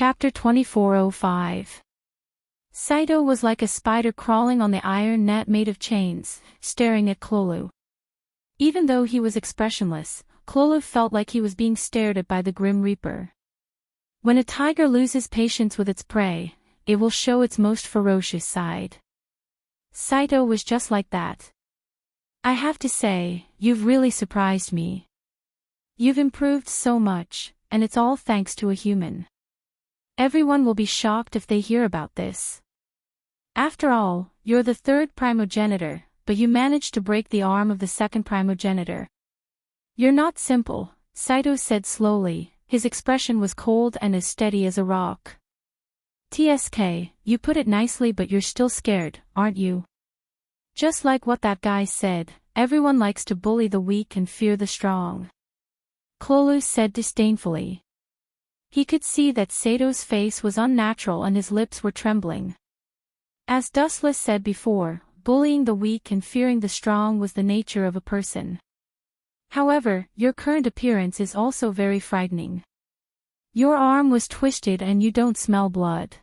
Chapter 2405. Saito was like a spider crawling on the iron net made of chains, staring at Clolu. Even though he was expressionless, Clolu felt like he was being stared at by the Grim Reaper. When a tiger loses patience with its prey, it will show its most ferocious side. Saito was just like that. I have to say, you've really surprised me. You've improved so much, and it's all thanks to a human. Everyone will be shocked if they hear about this. After all, you're the third primogenitor, but you managed to break the arm of the second primogenitor. You're not simple, Saito said slowly. His expression was cold and as steady as a rock. TSK, you put it nicely, but you're still scared, aren't you? Just like what that guy said, everyone likes to bully the weak and fear the strong. Clolu said disdainfully. He could see that Sato's face was unnatural and his lips were trembling. As Dustless said before, bullying the weak and fearing the strong was the nature of a person. However, your current appearance is also very frightening. Your arm was twisted and you don't smell blood.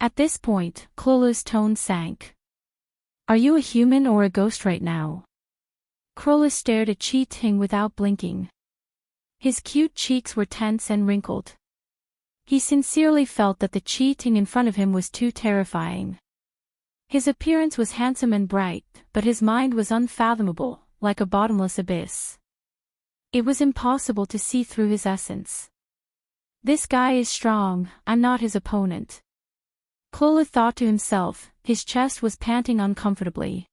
At this point, Clolu's tone sank. Are you a human or a ghost right now? Clolu stared at Chi-Ting without blinking. His cute cheeks were tense and wrinkled. He sincerely felt that the Chi-Ting in front of him was too terrifying. His appearance was handsome and bright, but his mind was unfathomable, like a bottomless abyss. It was impossible to see through his essence. This guy is strong, I'm not his opponent. Clolu thought to himself, his chest was panting uncomfortably.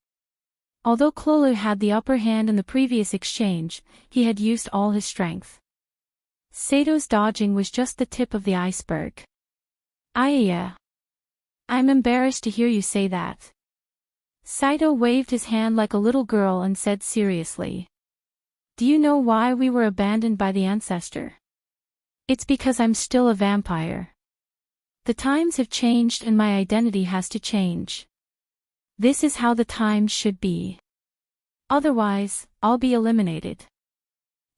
Although Clolu had the upper hand in the previous exchange, he had used all his strength. Sato's dodging was just the tip of the iceberg. Yeah. I'm embarrassed to hear you say that. Saito waved his hand like a little girl and said seriously. Do you know why we were abandoned by the ancestor? It's because I'm still a vampire. The times have changed and my identity has to change. This is how the times should be. Otherwise, I'll be eliminated.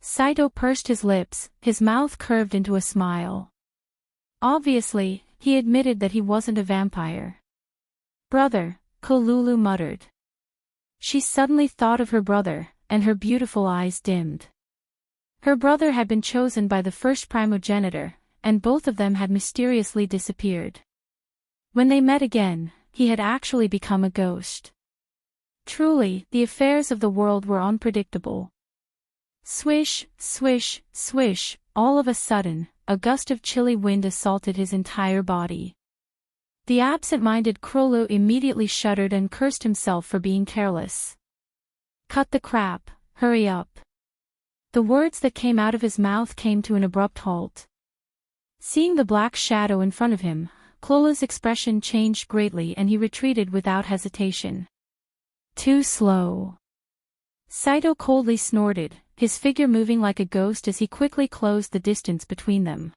Saito pursed his lips, his mouth curved into a smile. Obviously, he admitted that he wasn't a vampire. Brother, Clolu muttered. She suddenly thought of her brother, and her beautiful eyes dimmed. Her brother had been chosen by the first primogenitor, and both of them had mysteriously disappeared. When they met again, he had actually become a ghost. Truly, the affairs of the world were unpredictable. Swish, swish, swish, all of a sudden, a gust of chilly wind assaulted his entire body. The absent-minded Clolu immediately shuddered and cursed himself for being careless. Cut the crap, hurry up. The words that came out of his mouth came to an abrupt halt. Seeing the black shadow in front of him, Clolu's expression changed greatly and he retreated without hesitation. Too slow. Saito coldly snorted, his figure moving like a ghost as he quickly closed the distance between them.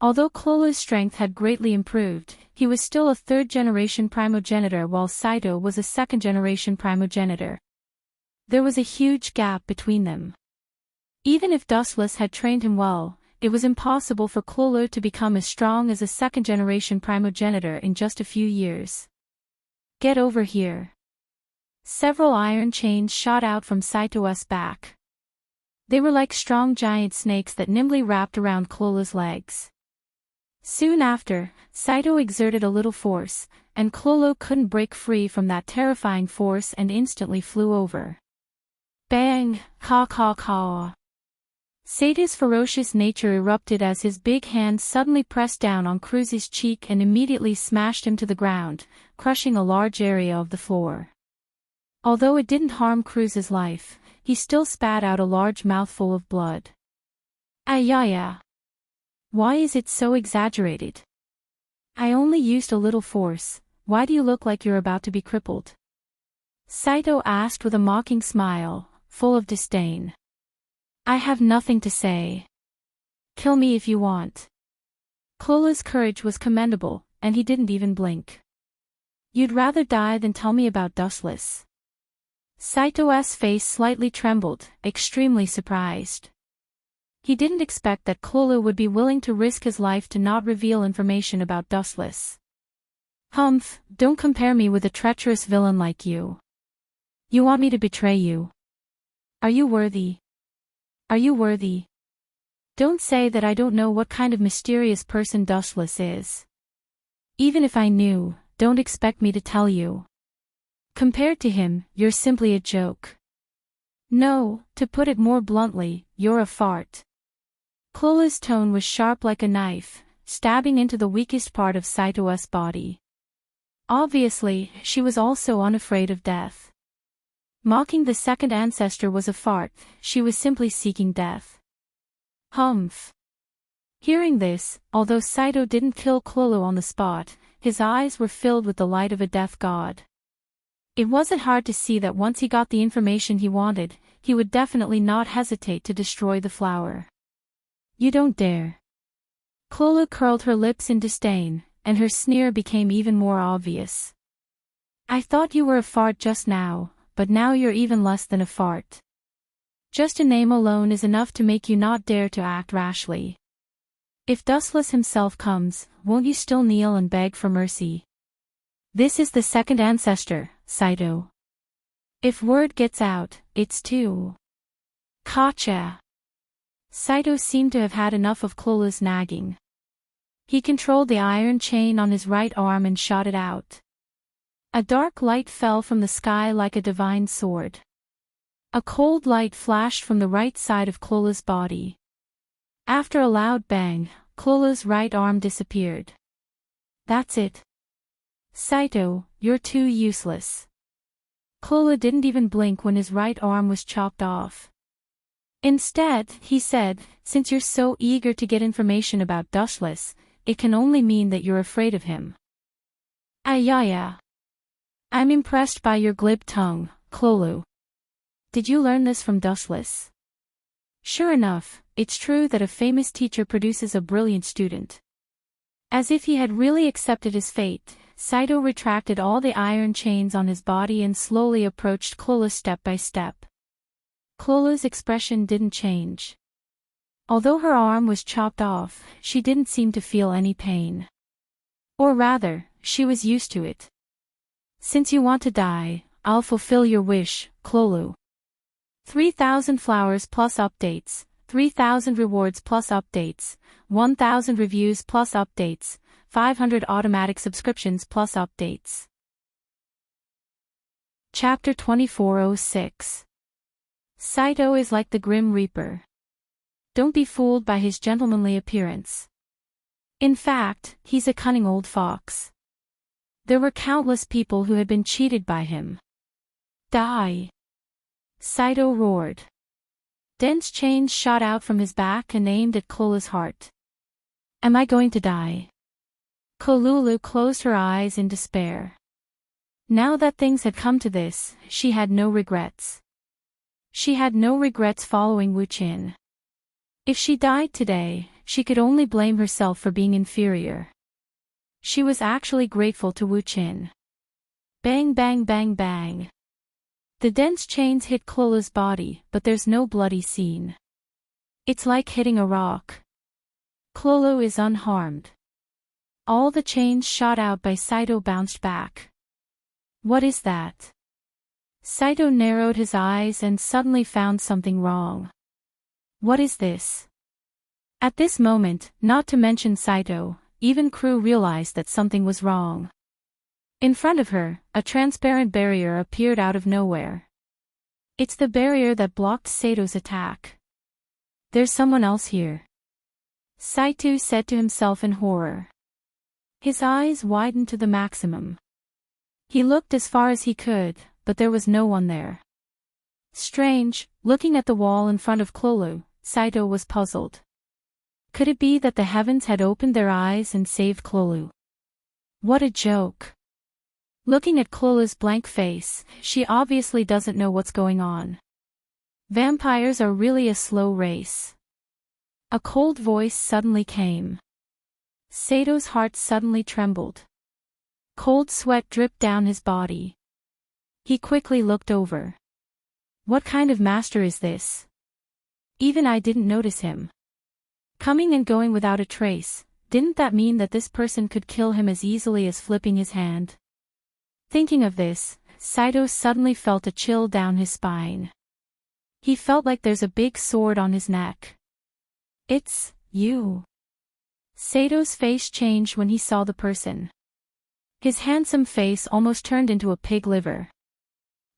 Although Clolu's strength had greatly improved, he was still a third-generation primogenitor while Saito was a second-generation primogenitor. There was a huge gap between them. Even if Dustless had trained him well, it was impossible for Clolu to become as strong as a second-generation primogenitor in just a few years. Get over here. Several iron chains shot out from Saito's back. They were like strong giant snakes that nimbly wrapped around Clolu's legs. Soon after, Saito exerted a little force, and Clolu couldn't break free from that terrifying force and instantly flew over. Bang! Caw caw caw! Saito's ferocious nature erupted as his big hand suddenly pressed down on Cruz's cheek and immediately smashed him to the ground, crushing a large area of the floor. Although it didn't harm Cruz's life, he still spat out a large mouthful of blood. Yeah. Why is it so exaggerated? I only used a little force, why do you look like you're about to be crippled? Saito asked with a mocking smile, full of disdain. I have nothing to say. Kill me if you want. Clolu's courage was commendable, and he didn't even blink. You'd rather die than tell me about Dustless. Saito's face slightly trembled, extremely surprised. He didn't expect that Clolo would be willing to risk his life to not reveal information about Dustless. Humph, don't compare me with a treacherous villain like you. You want me to betray you? Are you worthy? Are you worthy? Don't say that I don't know what kind of mysterious person Dustless is. Even if I knew, don't expect me to tell you. Compared to him, you're simply a joke. No, to put it more bluntly, you're a fart. Clolo's tone was sharp like a knife, stabbing into the weakest part of Saito's body. Obviously, she was also unafraid of death. Mocking the second ancestor was a fart, she was simply seeking death. Humph. Hearing this, although Saito didn't kill Clolo on the spot, his eyes were filled with the light of a death god. It wasn't hard to see that once he got the information he wanted, he would definitely not hesitate to destroy the flower. You don't dare. Clolo curled her lips in disdain, and her sneer became even more obvious. I thought you were a fart just now, but now you're even less than a fart. Just a name alone is enough to make you not dare to act rashly. If Dustless himself comes, won't you still kneel and beg for mercy? This is the second ancestor, Saito. If word gets out, it's too. Gotcha. Saito seemed to have had enough of Clolo's nagging. He controlled the iron chain on his right arm and shot it out. A dark light fell from the sky like a divine sword. A cold light flashed from the right side of Clolo's body. After a loud bang, Clolo's right arm disappeared. That's it. Saito, you're too useless. Clolo didn't even blink when his right arm was chopped off. Instead, he said, since you're so eager to get information about Dustless, it can only mean that you're afraid of him. Yeah. I'm impressed by your glib tongue, Clolo. Did you learn this from Dustless? Sure enough, it's true that a famous teacher produces a brilliant student. As if he had really accepted his fate, Saito retracted all the iron chains on his body and slowly approached Clolo step by step. Clolo's expression didn't change. Although her arm was chopped off, she didn't seem to feel any pain. Or rather, she was used to it. Since you want to die, I'll fulfill your wish, Clolo. 3,000 flowers plus updates, 3,000 rewards plus updates, 1,000 reviews plus updates, 500 automatic subscriptions plus updates. Chapter 2406. Saito is like the Grim Reaper. Don't be fooled by his gentlemanly appearance. In fact, he's a cunning old fox. There were countless people who had been cheated by him. Die! Saito roared. Dense chains shot out from his back and aimed at Clolo's heart. Am I going to die? Clolo closed her eyes in despair. Now that things had come to this, she had no regrets. She had no regrets following Wu Qin. If she died today, she could only blame herself for being inferior. She was actually grateful to Wu Qin. Bang bang bang bang. The dense chains hit Clolo's body, but there's no bloody scene. It's like hitting a rock. Clolo is unharmed. All the chains shot out by Saito bounced back. What is that? Saito narrowed his eyes and suddenly found something wrong. What is this? At this moment, not to mention Saito, even Crew realized that something was wrong. In front of her, a transparent barrier appeared out of nowhere. It's the barrier that blocked Sato's attack. There's someone else here. Saito said to himself in horror. His eyes widened to the maximum. He looked as far as he could, but there was no one there. Strange, looking at the wall in front of Clolo, Saito was puzzled. Could it be that the heavens had opened their eyes and saved Clolo? What a joke. Looking at Clolo's blank face, she obviously doesn't know what's going on. Vampires are really a slow race. A cold voice suddenly came. Sato's heart suddenly trembled. Cold sweat dripped down his body. He quickly looked over. What kind of master is this? Even I didn't notice him. Coming and going without a trace, didn't that mean that this person could kill him as easily as flipping his hand? Thinking of this, Saito suddenly felt a chill down his spine. He felt like there's a big sword on his neck. It's you. Sato's face changed when he saw the person. His handsome face almost turned into a pig liver.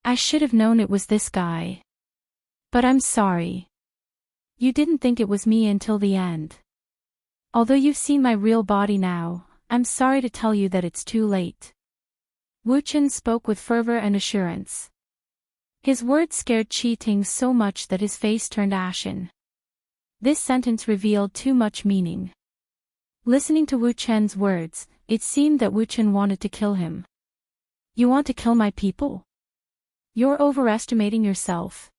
I should have known it was this guy. But I'm sorry. You didn't think it was me until the end. Although you've seen my real body now, I'm sorry to tell you that it's too late. Wu-Chen spoke with fervor and assurance. His words scared Qi-Ting so much that his face turned ashen. This sentence revealed too much meaning. Listening to Wu-Chen's words, it seemed that Wu-Chen wanted to kill him. You want to kill my people? You're overestimating yourself.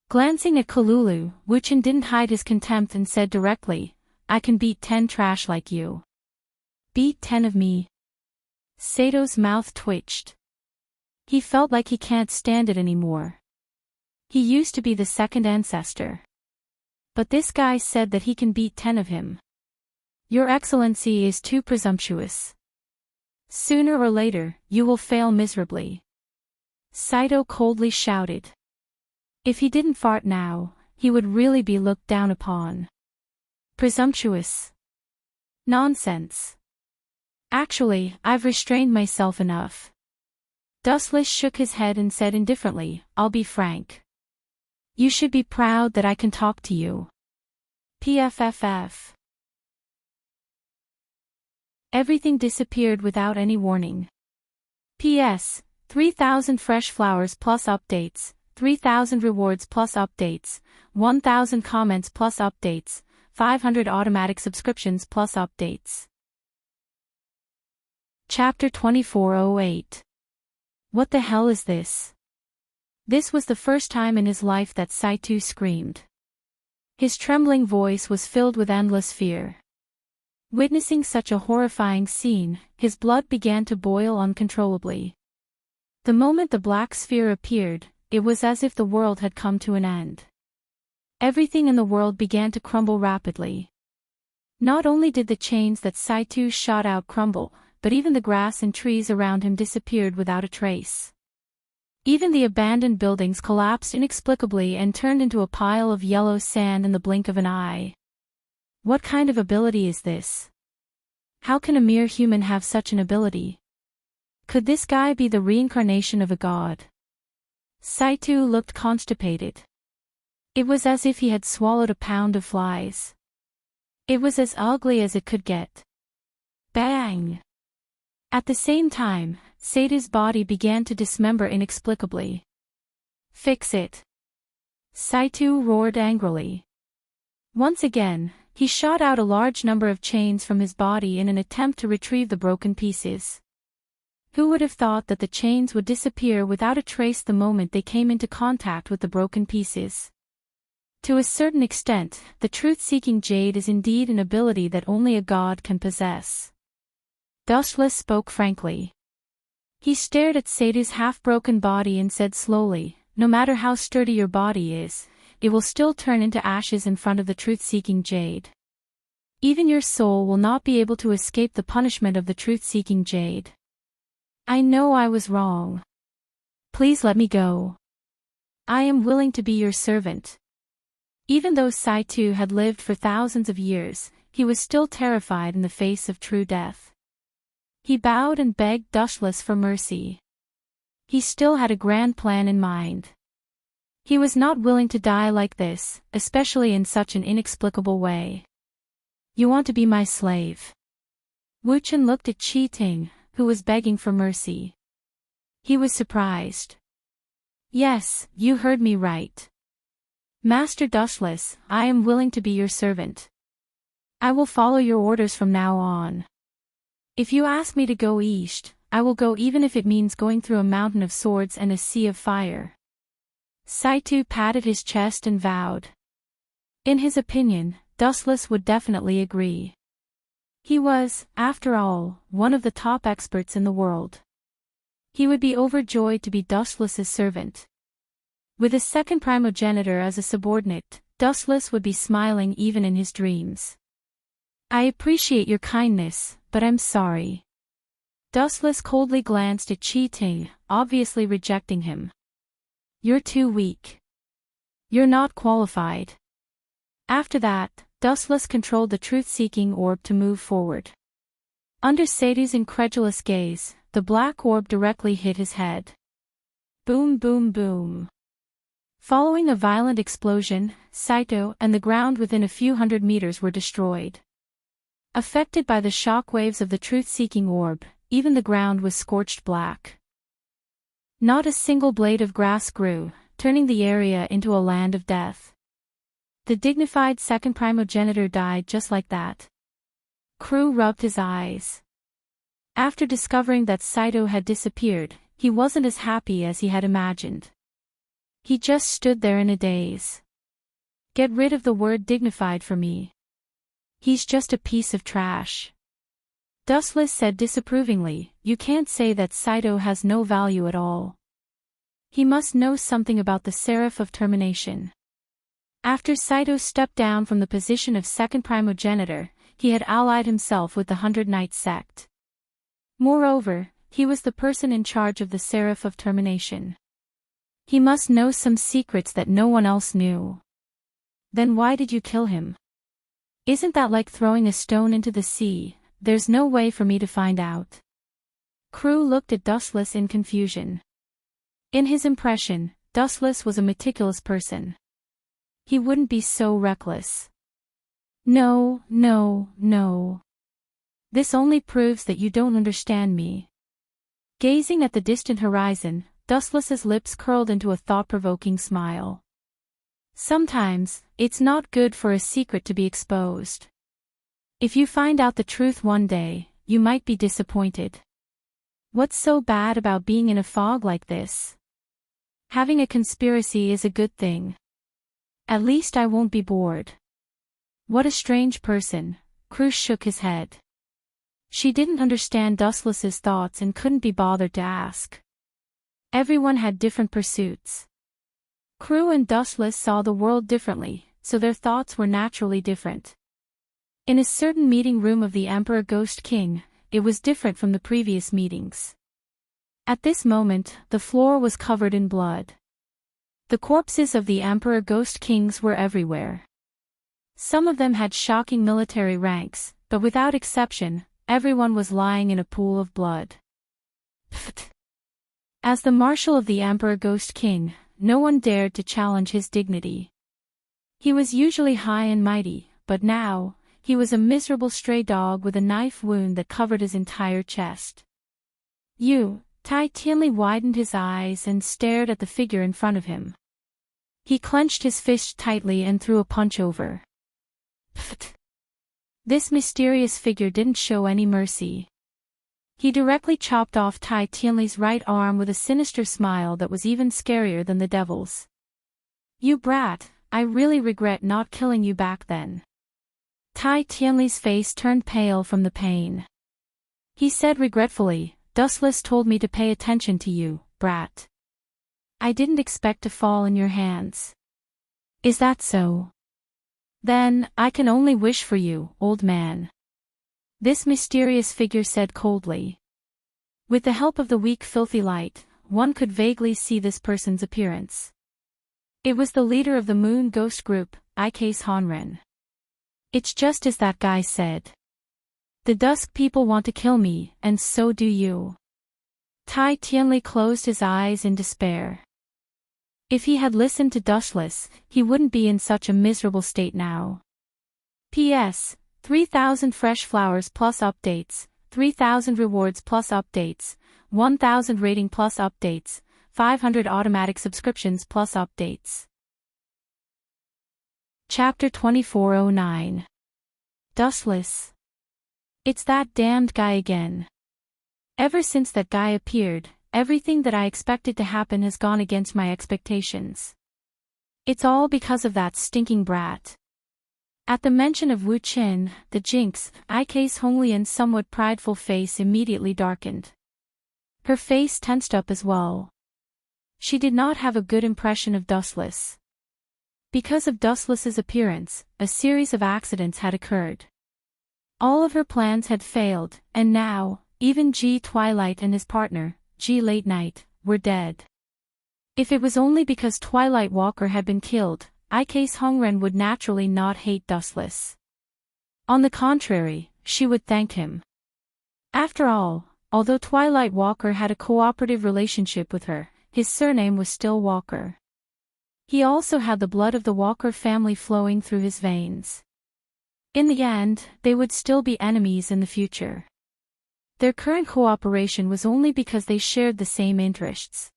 Glancing at Kalulu, Wu-Chen didn't hide his contempt and said directly, I can beat 10 trash like you. Beat 10 of me? Sato's mouth twitched. He felt like he can't stand it anymore. He used to be the second ancestor. But this guy said that he can beat 10 of him. Your Excellency is too presumptuous. Sooner or later, you will fail miserably. Saito coldly shouted. If he didn't fart now, he would really be looked down upon. Presumptuous. Nonsense. Actually, I've restrained myself enough. Dustless shook his head and said indifferently, I'll be frank. You should be proud that I can talk to you. PFFF. Everything disappeared without any warning. P.S. 3,000 fresh flowers plus updates, 3,000 rewards plus updates, 1,000 comments plus updates, 500 automatic subscriptions plus updates. Chapter 2408. What the hell is this? This was the first time in his life that Saito screamed. His trembling voice was filled with endless fear. Witnessing such a horrifying scene, his blood began to boil uncontrollably. The moment the black sphere appeared, it was as if the world had come to an end. Everything in the world began to crumble rapidly. Not only did the chains that Saito shot out crumble, but even the grass and trees around him disappeared without a trace. Even the abandoned buildings collapsed inexplicably and turned into a pile of yellow sand in the blink of an eye. What kind of ability is this? How can a mere human have such an ability? Could this guy be the reincarnation of a god? Saito looked constipated. It was as if he had swallowed a pound of flies. It was as ugly as it could get. Bang! At the same time, Saito's body began to dismember inexplicably. Fix it! Saito roared angrily. Once again, he shot out a large number of chains from his body in an attempt to retrieve the broken pieces. Who would have thought that the chains would disappear without a trace the moment they came into contact with the broken pieces? To a certain extent, the truth-seeking jade is indeed an ability that only a god can possess. Dustless spoke frankly. He stared at Sato's half-broken body and said slowly, no matter how sturdy your body is, it will still turn into ashes in front of the truth-seeking jade. Even your soul will not be able to escape the punishment of the truth-seeking jade. I know I was wrong. Please let me go. I am willing to be your servant. Even though Saito had lived for thousands of years, he was still terrified in the face of true death. He bowed and begged Dustless for mercy. He still had a grand plan in mind. He was not willing to die like this, especially in such an inexplicable way. You want to be my slave? Wu-Chen looked at Qi-Ting, who was begging for mercy. He was surprised. Yes, you heard me right. Master Dustless, I am willing to be your servant. I will follow your orders from now on. If you ask me to go east, I will go even if it means going through a mountain of swords and a sea of fire. Saito patted his chest and vowed. In his opinion, Dustless would definitely agree. He was, after all, one of the top experts in the world. He would be overjoyed to be Dustless's servant. With a second primogenitor as a subordinate, Dustless would be smiling even in his dreams. I appreciate your kindness, but I'm sorry. Dustless coldly glanced at Cheating, obviously rejecting him. You're too weak. You're not qualified. After that, Dustless controlled the truth-seeking orb to move forward. Under Sadie's incredulous gaze, the black orb directly hit his head. Boom boom boom. Following a violent explosion, Saito and the ground within a few hundred meters were destroyed. Affected by the shock waves of the truth-seeking orb, even the ground was scorched black. Not a single blade of grass grew, turning the area into a land of death. The dignified second primogenitor died just like that. Crew rubbed his eyes. After discovering that Saito had disappeared, he wasn't as happy as he had imagined. He just stood there in a daze. Get rid of the word dignified for me. He's just a piece of trash. Dustless said disapprovingly, you can't say that Saito has no value at all. He must know something about the Seraph of Termination. After Saito stepped down from the position of second primogenitor, he had allied himself with the 100 Knight sect. Moreover, he was the person in charge of the Seraph of Termination. He must know some secrets that no one else knew. Then why did you kill him? Isn't that like throwing a stone into the sea? There's no way for me to find out. Crew looked at Dustless in confusion. In his impression, Dustless was a meticulous person. He wouldn't be so reckless. No, no, no. This only proves that you don't understand me. Gazing at the distant horizon, Dustless's lips curled into a thought-provoking smile. Sometimes, it's not good for a secret to be exposed. If you find out the truth one day, you might be disappointed. What's so bad about being in a fog like this? Having a conspiracy is a good thing. At least I won't be bored. What a strange person, Crew shook his head. She didn't understand Dustless's thoughts and couldn't be bothered to ask. Everyone had different pursuits. Crew and Dustless saw the world differently, so their thoughts were naturally different. In a certain meeting room of the Emperor Ghost King, it was different from the previous meetings. At this moment, the floor was covered in blood. The corpses of the Emperor Ghost Kings were everywhere. Some of them had shocking military ranks, but without exception, everyone was lying in a pool of blood. Pfft. As the Marshal of the Emperor Ghost King, no one dared to challenge his dignity. He was usually high and mighty, but now, he was a miserable stray dog with a knife wound that covered his entire chest. Tai Tianli widened his eyes and stared at the figure in front of him. He clenched his fist tightly and threw a punch over. Pfft. This mysterious figure didn't show any mercy. He directly chopped off Tai Tianli's right arm with a sinister smile that was even scarier than the devil's. You brat, I really regret not killing you back then. Tai Tianli's face turned pale from the pain. He said regretfully, Dustless told me to pay attention to you, brat. I didn't expect to fall in your hands. Is that so? Then, I can only wish for you, old man. This mysterious figure said coldly. With the help of the weak filthy light, one could vaguely see this person's appearance. It was the leader of the Moon Ghost Group, Icase Honren. It's just as that guy said. The Dusk people want to kill me, and so do you. Tai Tianli closed his eyes in despair. If he had listened to Dustless, he wouldn't be in such a miserable state now. P.S. 3,000 fresh flowers plus updates, 3,000 rewards plus updates, 1,000 rating plus updates, 500 automatic subscriptions plus updates. Chapter 2409. Dustless. It's that damned guy again. Ever since that guy appeared, everything that I expected to happen has gone against my expectations. It's all because of that stinking brat. At the mention of Wu Qin, the Jinx, Icase Honglian's somewhat prideful face immediately darkened. Her face tensed up as well. She did not have a good impression of Dustless. Because of Dustless's appearance, a series of accidents had occurred. All of her plans had failed, and now, even G Twilight and his partner, G Late Night, were dead. If it was only because Twilight Walker had been killed, Icase Hongren would naturally not hate Dustless. On the contrary, she would thank him. After all, although Twilight Walker had a cooperative relationship with her, his surname was still Walker. He also had the blood of the Walker family flowing through his veins. In the end, they would still be enemies in the future. Their current cooperation was only because they shared the same interests.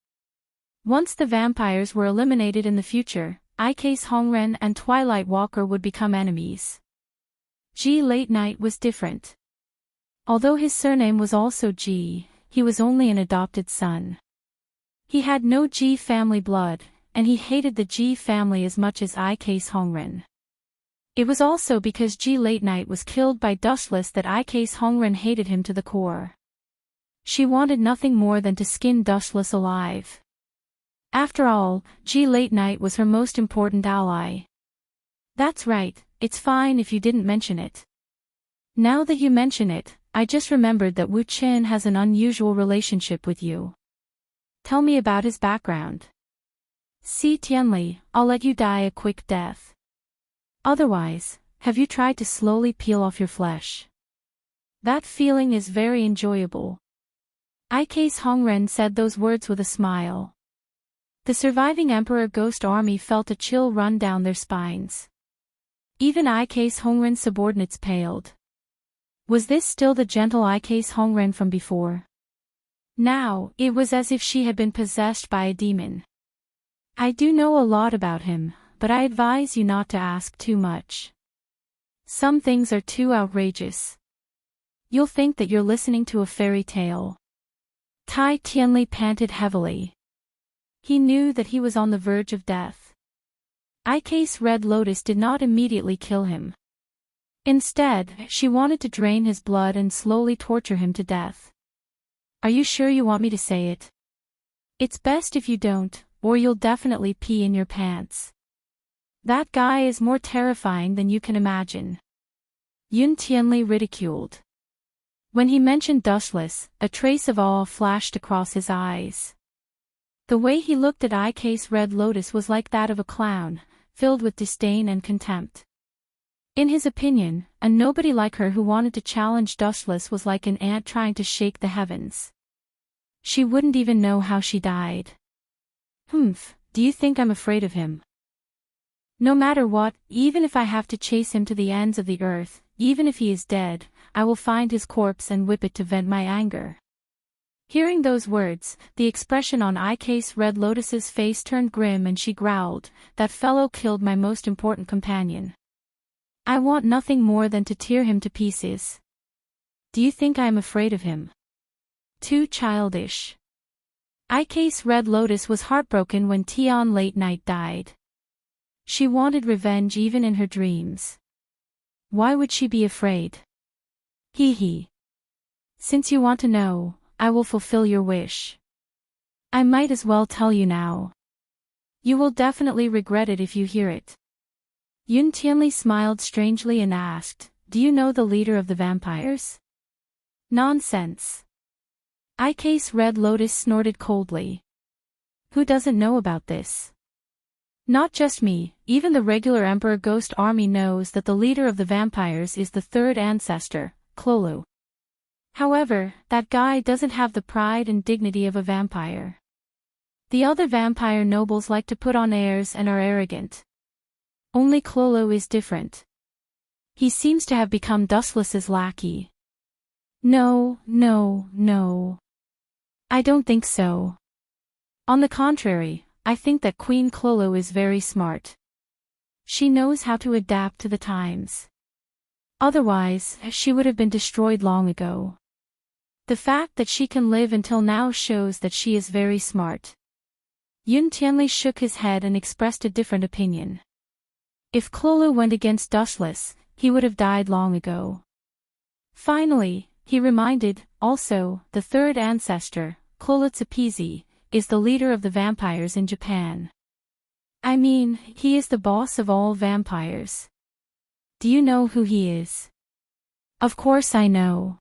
Once the vampires were eliminated in the future, Icase Hongren and Twilight Walker would become enemies. G Late Night was different. Although his surname was also G, he was only an adopted son. He had no G family blood, and he hated the G family as much as Icase Hongren. It was also because G Late Night was killed by Dustless that Icase Hongren hated him to the core. She wanted nothing more than to skin Dustless alive. After all, G Late Night was her most important ally. That's right, it's fine if you didn't mention it. Now that you mention it, I just remembered that Wu Qin has an unusual relationship with you. Tell me about his background. See Tianli, I'll let you die a quick death. Otherwise, have you tried to slowly peel off your flesh? That feeling is very enjoyable. Icase Hongren said those words with a smile. The surviving Emperor Ghost Army felt a chill run down their spines. Even Icase Hongren's subordinates paled. Was this still the gentle Icase Hongren from before? Now, it was as if she had been possessed by a demon. I do know a lot about him, but I advise you not to ask too much. Some things are too outrageous. You'll think that you're listening to a fairy tale. Tai Tianli panted heavily. He knew that he was on the verge of death. Icase Red Lotus did not immediately kill him. Instead, she wanted to drain his blood and slowly torture him to death. Are you sure you want me to say it? It's best if you don't, or you'll definitely pee in your pants. That guy is more terrifying than you can imagine. Yun Tianli ridiculed. When he mentioned Dustless, a trace of awe flashed across his eyes. The way he looked at Icase Red Lotus was like that of a clown, filled with disdain and contempt. In his opinion, a nobody like her who wanted to challenge Dustless was like an ant trying to shake the heavens. She wouldn't even know how she died. Humph, do you think I'm afraid of him? No matter what, even if I have to chase him to the ends of the earth, even if he is dead, I will find his corpse and whip it to vent my anger. Hearing those words, the expression on Icase Red Lotus's face turned grim and she growled, "That fellow killed my most important companion. I want nothing more than to tear him to pieces. Do you think I am afraid of him? Too childish." Icase Red Lotus was heartbroken when Tian Late Night died. She wanted revenge even in her dreams. Why would she be afraid? Hee hee. Since you want to know, I will fulfill your wish. I might as well tell you now. You will definitely regret it if you hear it. Yun Tianli smiled strangely and asked, "Do you know the leader of the vampires?" Nonsense. Icase Red Lotus snorted coldly. Who doesn't know about this? Not just me, even the regular Emperor Ghost Army knows that the leader of the vampires is the third ancestor, Clolu. However, that guy doesn't have the pride and dignity of a vampire. The other vampire nobles like to put on airs and are arrogant. Only Clolu is different. He seems to have become Dustless's lackey. No. I don't think so. On the contrary, I think that Queen Clolu is very smart. She knows how to adapt to the times. Otherwise, she would have been destroyed long ago. The fact that she can live until now shows that she is very smart. Yun Tianli shook his head and expressed a different opinion. If Clolu went against Dustless, he would have died long ago. Finally, he reminded, also, the third ancestor, Clolutsupizi, is the leader of the vampires in Japan. I mean, he is the boss of all vampires. Do you know who he is? Of course I know.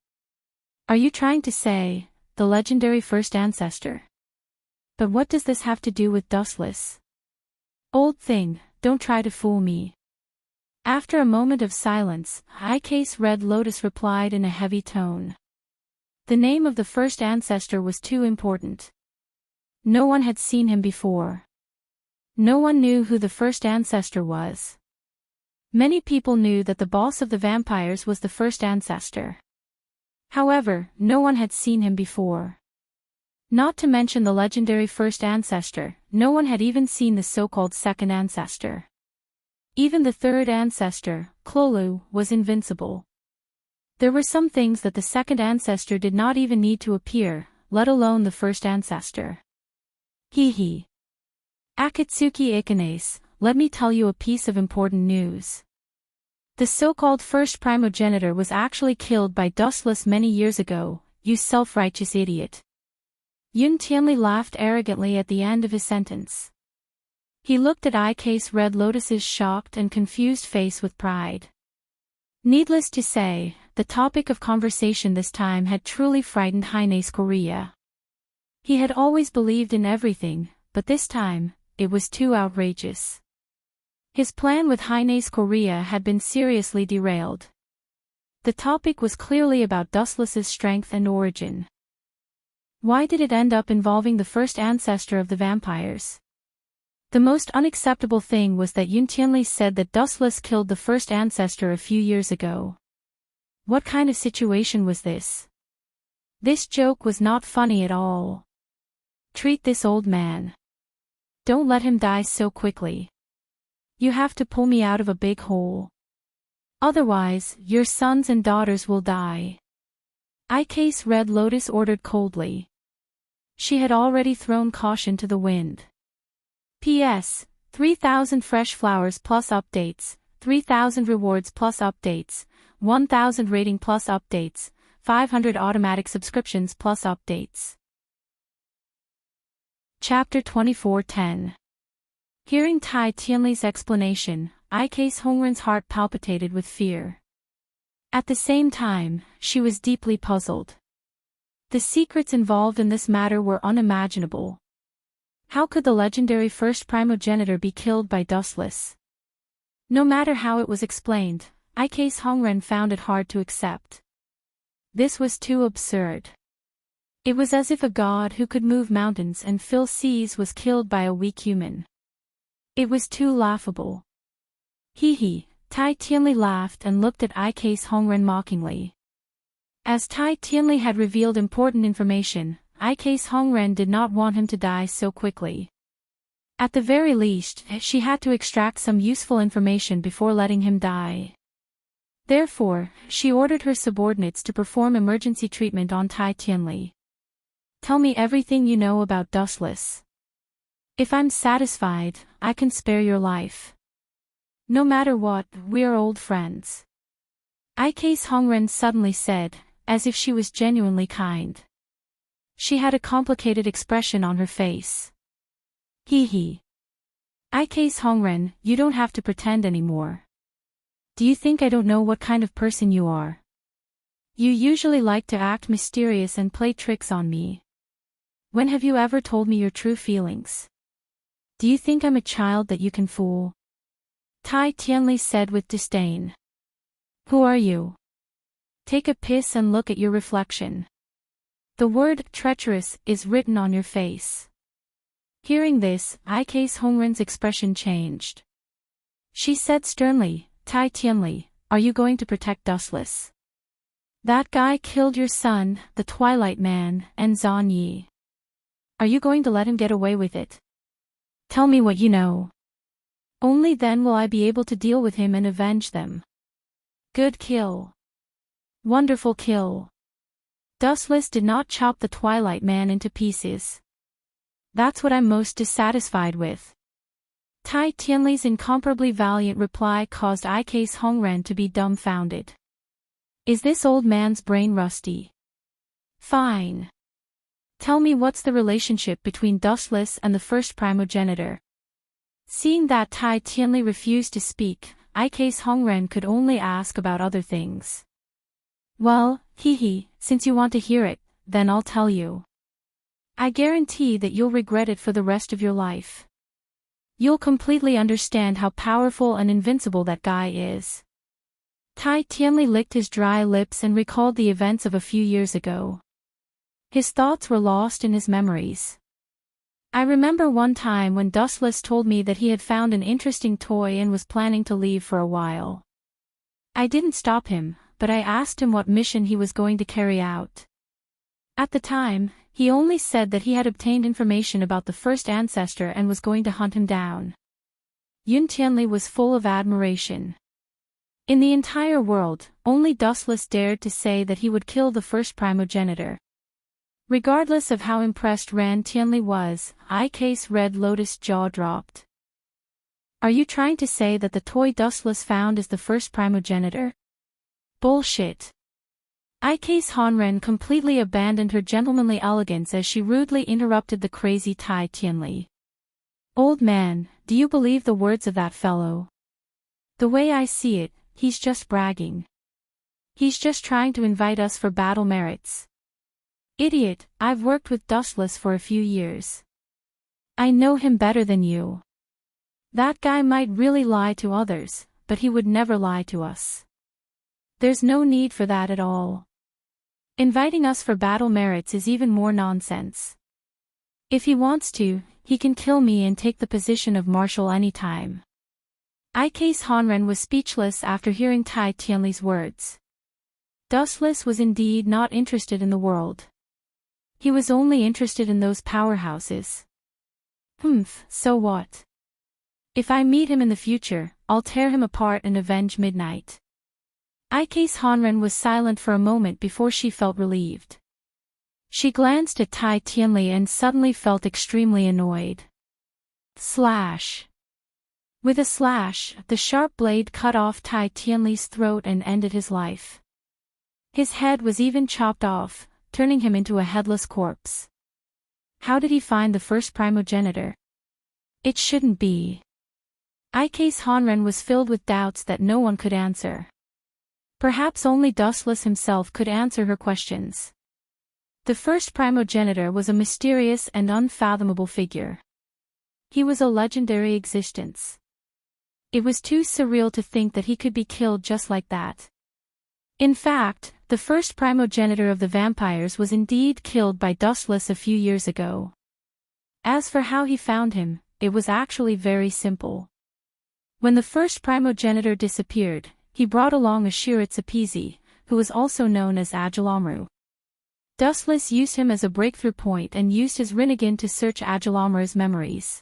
Are you trying to say, the legendary first ancestor? But what does this have to do with Dustless? Old thing, don't try to fool me. After a moment of silence, Icase Red Lotus replied in a heavy tone. The name of the first ancestor was too important. No one had seen him before. No one knew who the first ancestor was. Many people knew that the boss of the vampires was the first ancestor. However, no one had seen him before. Not to mention the legendary first ancestor, no one had even seen the so-called second ancestor. Even the third ancestor, Clolu, was invincible. There were some things that the second ancestor did not even need to appear, let alone the first ancestor. Hee. Akatsuki Ikanes, let me tell you a piece of important news. The so-called first primogenitor was actually killed by Dustless many years ago, you self-righteous idiot. Yun Tianli laughed arrogantly at the end of his sentence. He looked at Icase Red Lotus's shocked and confused face with pride. Needless to say, the topic of conversation this time had truly frightened Hines Korea. He had always believed in everything, but this time, it was too outrageous. His plan with Hines Korea had been seriously derailed. The topic was clearly about Dustless's strength and origin. Why did it end up involving the first ancestor of the vampires? The most unacceptable thing was that Yun Tianli said that Dustless killed the first ancestor a few years ago. What kind of situation was this? This joke was not funny at all. Treat this old man. Don't let him die so quickly. You have to pull me out of a big hole. Otherwise, your sons and daughters will die. Icase Red Lotus ordered coldly. She had already thrown caution to the wind. P.S. 3,000 fresh flowers plus updates, 3,000 rewards plus updates, 1,000 rating plus updates, 500 automatic subscriptions plus updates. Chapter 24:10. Hearing Tai Tianli's explanation, Icase Hongren's heart palpitated with fear. At the same time, she was deeply puzzled. The secrets involved in this matter were unimaginable. How could the legendary first primogenitor be killed by Dustless? No matter how it was explained, Icase Hongren found it hard to accept. This was too absurd. It was as if a god who could move mountains and fill seas was killed by a weak human. It was too laughable. Hee, Tai Tianli laughed and looked at Icase Hongren mockingly. As Tai Tianli had revealed important information, Icase Hongren did not want him to die so quickly. At the very least, she had to extract some useful information before letting him die. Therefore, she ordered her subordinates to perform emergency treatment on Tai Tianli. Tell me everything you know about Dustless. If I'm satisfied, I can spare your life. No matter what, we're old friends. Icase Hongren suddenly said, as if she was genuinely kind. She had a complicated expression on her face. Hee. Icase Hongren, you don't have to pretend anymore. Do you think I don't know what kind of person you are? You usually like to act mysterious and play tricks on me. When have you ever told me your true feelings? Do you think I'm a child that you can fool? Tai Tianli said with disdain. Who are you? Take a piss and look at your reflection. The word treacherous is written on your face. Hearing this, Icase Hongren's expression changed. She said sternly, Tai Tianli, are you going to protect Dustless? That guy killed your son, the Twilight Man, and Zan Yi. Are you going to let him get away with it? Tell me what you know. Only then will I be able to deal with him and avenge them. Good kill. Wonderful kill. Dustless did not chop the Twilight Man into pieces. That's what I'm most dissatisfied with. Tai Tianli's incomparably valiant reply caused Icase Hongren to be dumbfounded. Is this old man's brain rusty? Fine. Tell me what's the relationship between Dustless and the first primogenitor. Seeing that Tai Tianli refused to speak, Ike's Hongren could only ask about other things. Well, since you want to hear it, then I'll tell you. I guarantee that you'll regret it for the rest of your life. You'll completely understand how powerful and invincible that guy is. Tai Tianli licked his dry lips and recalled the events of a few years ago. His thoughts were lost in his memories. I remember one time when Dustless told me that he had found an interesting toy and was planning to leave for a while. I didn't stop him, but I asked him what mission he was going to carry out. At the time, he only said that he had obtained information about the first ancestor and was going to hunt him down. Yun Tianli was full of admiration. In the entire world, only Dustless dared to say that he would kill the first primogenitor. Regardless of how impressed Ran Tianli was, Ike's Red Lotus jaw dropped. Are you trying to say that the toy Dustless found is the first primogenitor? Bullshit. Ike's Hanren completely abandoned her gentlemanly elegance as she rudely interrupted the crazy Tai Tianli. Old man, do you believe the words of that fellow? The way I see it, he's just bragging. He's just trying to invite us for battle merits. Idiot, I've worked with Dustless for a few years. I know him better than you. That guy might really lie to others, but he would never lie to us. There's no need for that at all. Inviting us for battle merits is even more nonsense. If he wants to, he can kill me and take the position of marshal anytime. Ike's Hanren was speechless after hearing Tai Tianli's words. Dustless was indeed not interested in the world. He was only interested in those powerhouses. So what? If I meet him in the future, I'll tear him apart and avenge Midnight. Ike's Hanren was silent for a moment before she felt relieved. She glanced at Tai Tianli and suddenly felt extremely annoyed. Slash. With a slash, the sharp blade cut off Tai Tianli's throat and ended his life. His head was even chopped off, turning him into a headless corpse. How did he find the first primogenitor? It shouldn't be. Ike's Hanren was filled with doubts that no one could answer. Perhaps only Dustless himself could answer her questions. The first primogenitor was a mysterious and unfathomable figure. He was a legendary existence. It was too surreal to think that he could be killed just like that. In fact, the first primogenitor of the vampires was indeed killed by Dustless a few years ago. As for how he found him, it was actually very simple. When the first primogenitor disappeared, he brought along a Shiritsupizi, who was also known as Agilamru. Dustless used him as a breakthrough point and used his Rinnegan to search Agilamru's memories.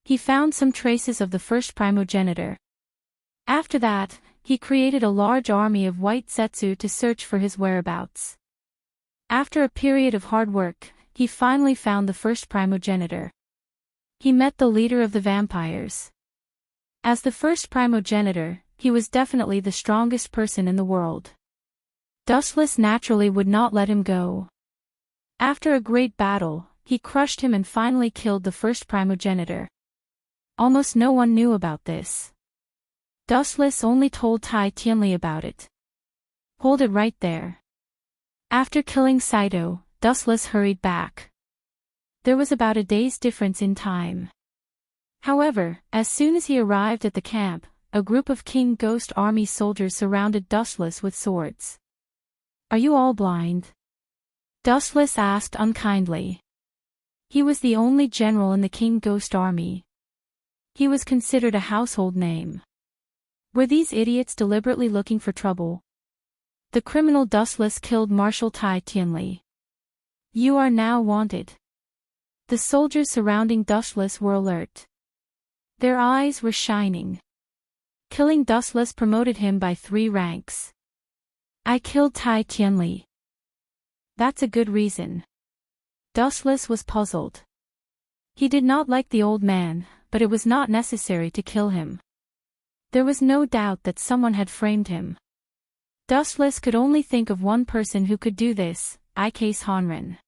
He found some traces of the first primogenitor. After that, he created a large army of white Zetsu to search for his whereabouts. After a period of hard work, he finally found the first primogenitor. He met the leader of the vampires. As the first primogenitor, he was definitely the strongest person in the world. Dustless naturally would not let him go. After a great battle, he crushed him and finally killed the first primogenitor. Almost no one knew about this. Dustless only told Tai Tianli about it. Hold it right there. After killing Saito, Dustless hurried back. There was about a day's difference in time. However, as soon as he arrived at the camp, a group of King Ghost Army soldiers surrounded Dustless with swords. Are you all blind? Dustless asked unkindly. He was the only general in the King Ghost Army. He was considered a household name. Were these idiots deliberately looking for trouble? The criminal Dustless killed Marshal Tai Tianli. You are now wanted. The soldiers surrounding Dustless were alert. Their eyes were shining. Killing Dustless promoted him by 3 ranks. I killed Tai Tianli. That's a good reason. Dustless was puzzled. He did not like the old man, but it was not necessary to kill him. There was no doubt that someone had framed him. Dustless could only think of one person who could do this, Ike's Hanren.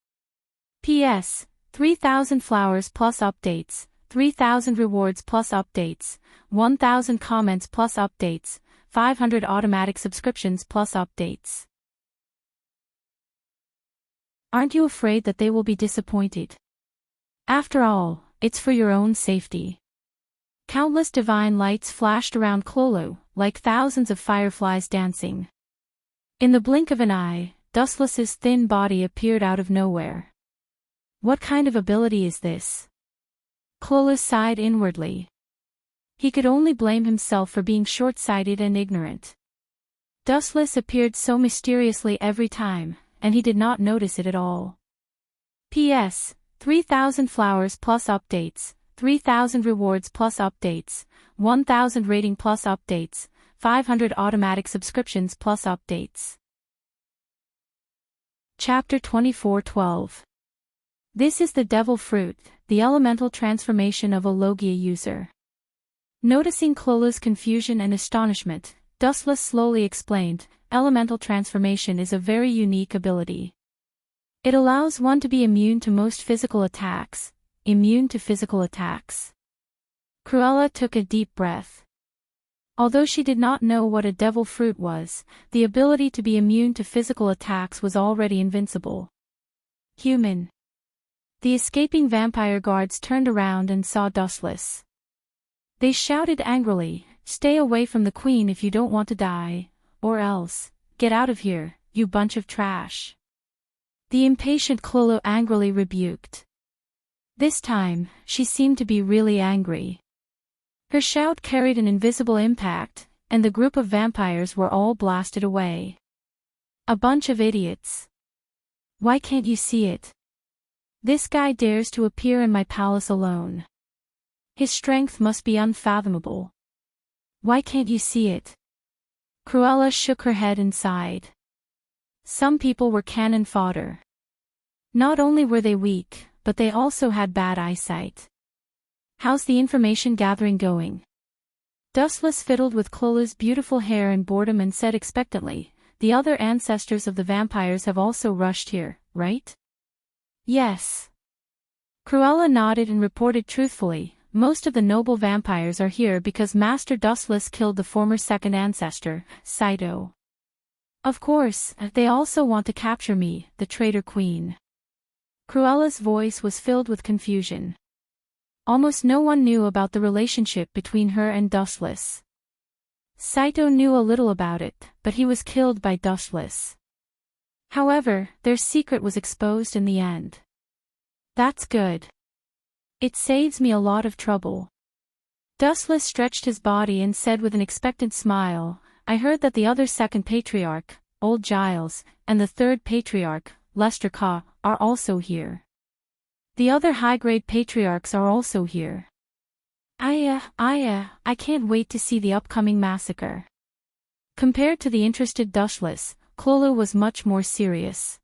P.S. 3000 flowers plus updates, 3,000 rewards plus updates, 1,000 comments plus updates, 500 automatic subscriptions plus updates. Aren't you afraid that they will be disappointed? After all, it's for your own safety. Countless divine lights flashed around Clolo, like thousands of fireflies dancing. In the blink of an eye, Dustless's thin body appeared out of nowhere. What kind of ability is this? Clolo sighed inwardly. He could only blame himself for being short-sighted and ignorant. Dustless appeared so mysteriously every time, and he did not notice it at all. P.S. 3,000 flowers plus updates, 3,000 rewards plus updates, 1,000 rating plus updates, 500 automatic subscriptions plus updates. Chapter 24:12. This is the Devil Fruit, the elemental transformation of a Logia user. Noticing Clolo's confusion and astonishment, Dustless slowly explained, elemental transformation is a very unique ability. It allows one to be immune to most physical attacks. Immune to physical attacks. Cruella took a deep breath. Although she did not know what a devil fruit was, the ability to be immune to physical attacks was already invincible. Human. The escaping vampire guards turned around and saw Dustless. They shouted angrily, "Stay away from the queen if you don't want to die, or else, get out of here, you bunch of trash." The impatient Clolo angrily rebuked. This time, she seemed to be really angry. Her shout carried an invisible impact, and the group of vampires were all blasted away. A bunch of idiots. Why can't you see it? This guy dares to appear in my palace alone. His strength must be unfathomable. Why can't you see it? Cruella shook her head and sighed. Some people were cannon fodder. Not only were they weak, but they also had bad eyesight. How's the information gathering going? Dustless fiddled with Clolo's beautiful hair in boredom and said expectantly, "The other ancestors of the vampires have also rushed here, right?" "Yes." Cruella nodded and reported truthfully, "Most of the noble vampires are here because Master Dustless killed the former second ancestor, Saito. Of course, they also want to capture me, the traitor queen." Cruella's voice was filled with confusion. Almost no one knew about the relationship between her and Dustless. Saito knew a little about it, but he was killed by Dustless. However, their secret was exposed in the end. That's good. It saves me a lot of trouble. Dustless stretched his body and said with an expectant smile, "I heard that the other second patriarch, Old Giles, and the third patriarch, Lester Ka, are also here. The other high-grade patriarchs are also here. I can't wait to see the upcoming massacre." Compared to the interested Dustless, Clolo was much more serious.